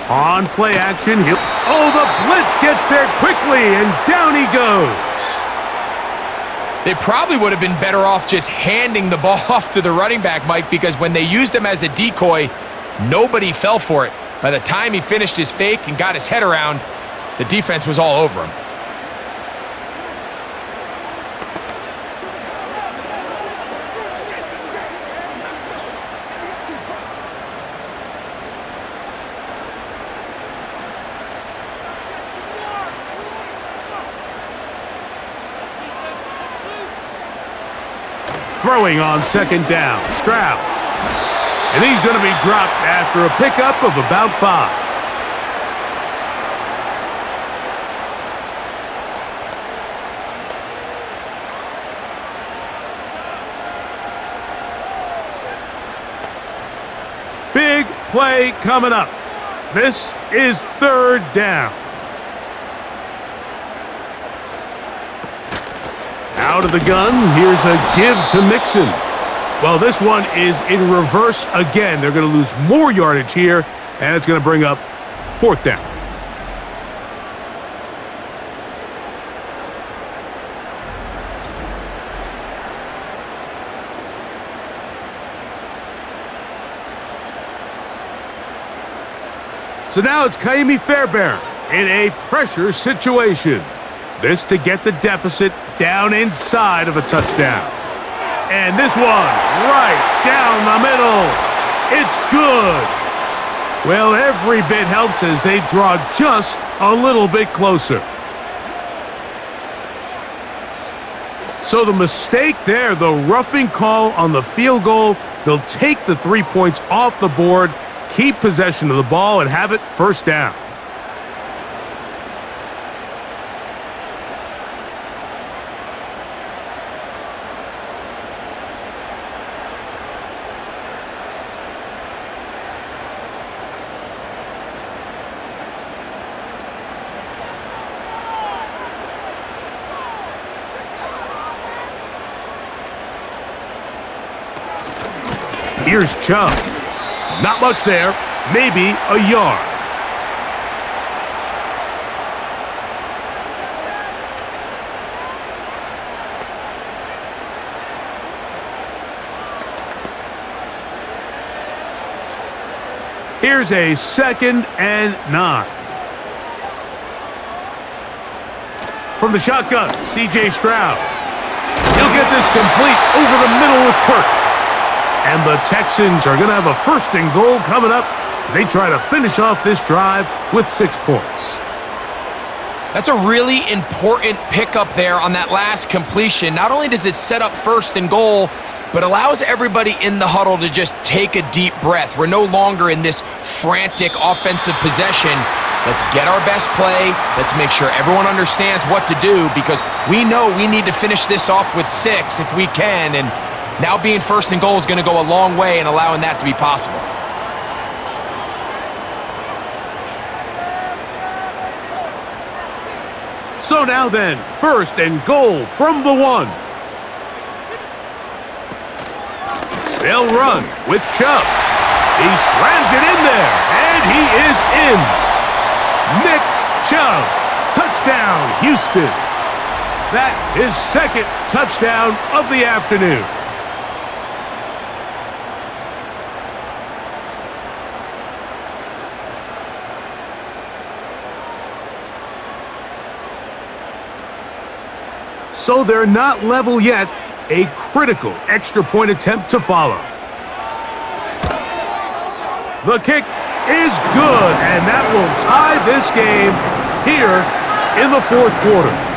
On play action, the blitz gets there quickly, and down he goes. They probably would have been better off just handing the ball off to the running back, Mike, because when they used him as a decoy, nobody fell for it. By the time he finished his fake and got his head around, the defense was all over him. Throwing on 2nd down, Stroud. And he's going to be dropped after a pickup of about 5. Big play coming up. This is 3rd down. Out of the gun, here's a give to Mixon. Well, this one is in reverse again. They're going to lose more yardage here, and it's going to bring up 4th down. So now it's Kaimi Fairbairn in a pressure situation. This to get the deficit down inside of a touchdown. And this one right down the middle. It's good. Well, every bit helps as they draw just a little bit closer. So the mistake there, the roughing call on the field goal, they'll take the 3 points off the board, keep possession of the ball, and have it first down. Here's Chubb. Not much there. Maybe a yard. Here's a 2nd and 9. From the shotgun, C.J. Stroud. He'll get this complete over the middle with Kirk. And the Texans are going to have a 1st and goal coming up as they try to finish off this drive with 6 points. That's a really important pickup there on that last completion. Not only does it set up 1st and goal, but allows everybody in the huddle to just take a deep breath. We're no longer in this frantic offensive possession. Let's get our best play. Let's make sure everyone understands what to do because we know we need to finish this off with 6 if we can. And now being 1st and goal is going to go a long way in allowing that to be possible. So now then, 1st and goal from the 1. They'll run with Chubb. He slams it in there, and he is in. Nick Chubb, touchdown, Houston. That is 2nd touchdown of the afternoon. So they're not level yet. A critical extra point attempt to follow. The kick is good, and that will tie this game here in the 4th quarter.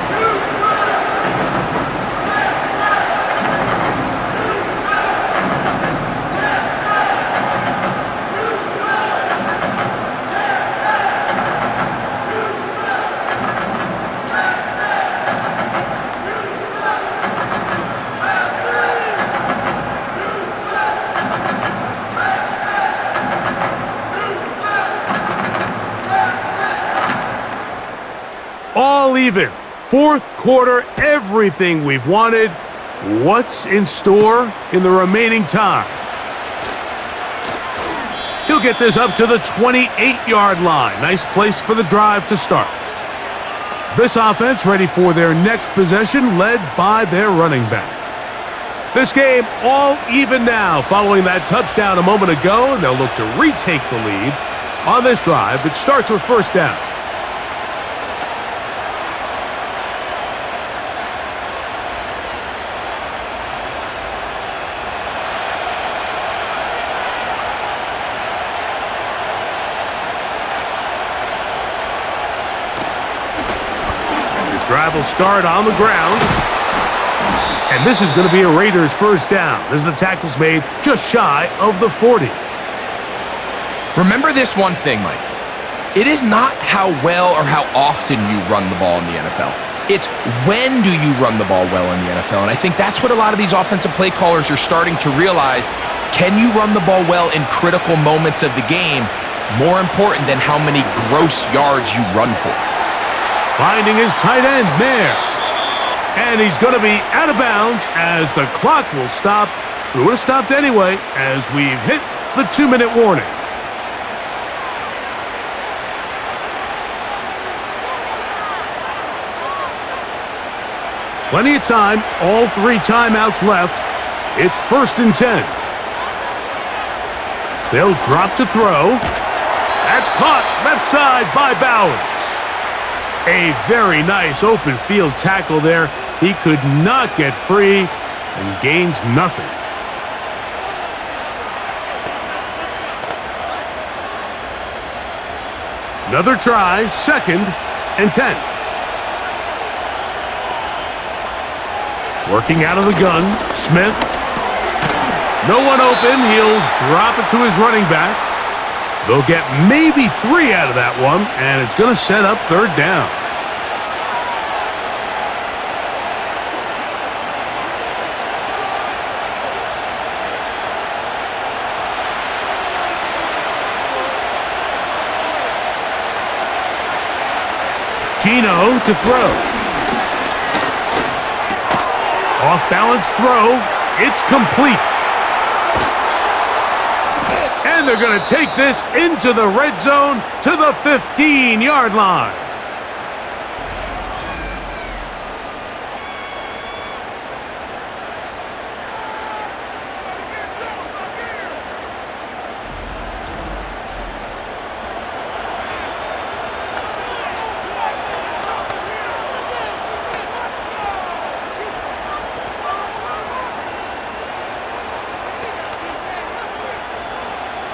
All even. 4th quarter, everything we've wanted. What's in store in the remaining time? He'll get this up to the 28-yard line. Nice place for the drive to start. This offense ready for their next possession, led by their running back. This game all even now following that touchdown a moment ago, and they'll look to retake the lead on this drive. It starts with 1st down. Drive will start on the ground. And this is going to be a Raiders 1st down as the tackle's made just shy of the 40. Remember this one thing, Mike. It is not how well or how often you run the ball in the NFL. It's when do you run the ball well in the NFL. And I think that's what a lot of these offensive play callers are starting to realize. Can you run the ball well in critical moments of the game? More important than how many gross yards you run for. Finding his tight end, Mayer. And he's going to be out of bounds as the clock will stop. We would have stopped anyway as we've hit the 2-minute warning. Plenty of time, all 3 timeouts left. It's 1st and 10. They'll drop to throw. That's caught left side by Bowers. A very nice open field tackle there. He could not get free and gains nothing. Another try, 2nd and 10. Working out of the gun, Smith. No one open, he'll drop it to his running back. They'll get maybe 3 out of that one, and it's going to set up 3rd down. Gino to throw. Off-balance throw. It's complete. And they're going to take this into the red zone to the 15-yard line.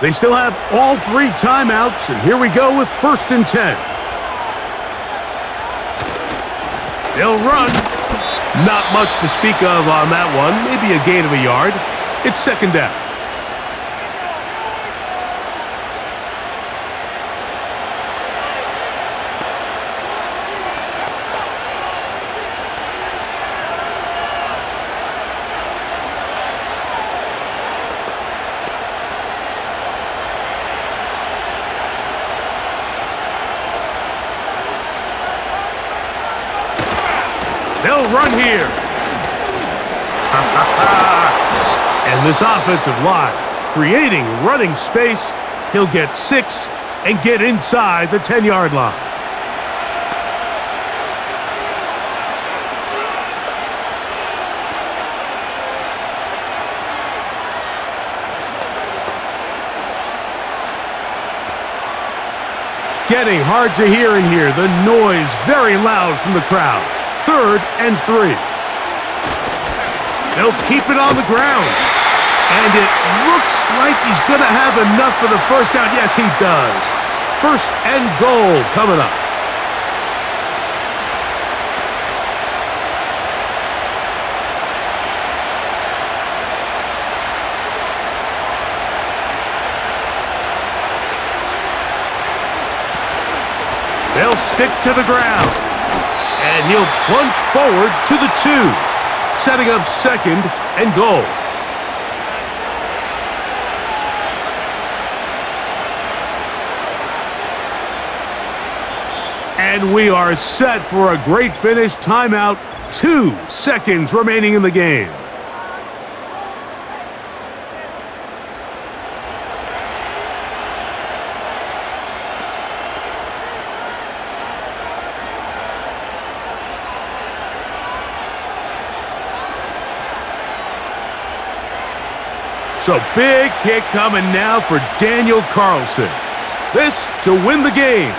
They still have all 3 timeouts, and here we go with 1st and 10. They'll run. Not much to speak of on that one. Maybe a gain of a yard. It's 2nd down. They'll run here. And this offensive line, creating running space, he'll get 6 and get inside the 10-yard line. Getting hard to hear in here. The noise very loud from the crowd. 3rd and 3. They'll keep it on the ground. And it looks like he's going to have enough for the 1st down. Yes, he does. 1st and goal coming up. They'll stick to the ground. And he'll plunge forward to the 2, setting up 2nd and goal. And we are set for a great finish. Timeout, 2 seconds remaining in the game. So big kick coming now for Daniel Carlson. This to win the game.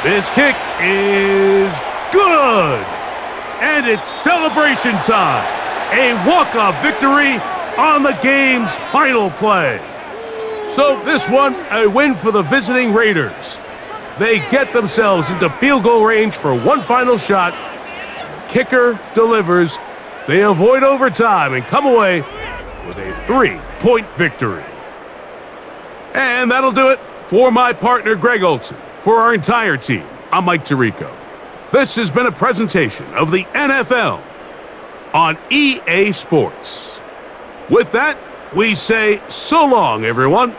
This kick is good. And it's celebration time. A walk-off victory on the game's final play. So this one, a win for the visiting Raiders. They get themselves into field goal range for one final shot. Kicker delivers. They avoid overtime and come away with a 3-point victory. And that'll do it for my partner, Greg Olson. For our entire team, I'm Mike Tirico. This has been a presentation of the NFL on EA Sports. With that, we say so long, everyone.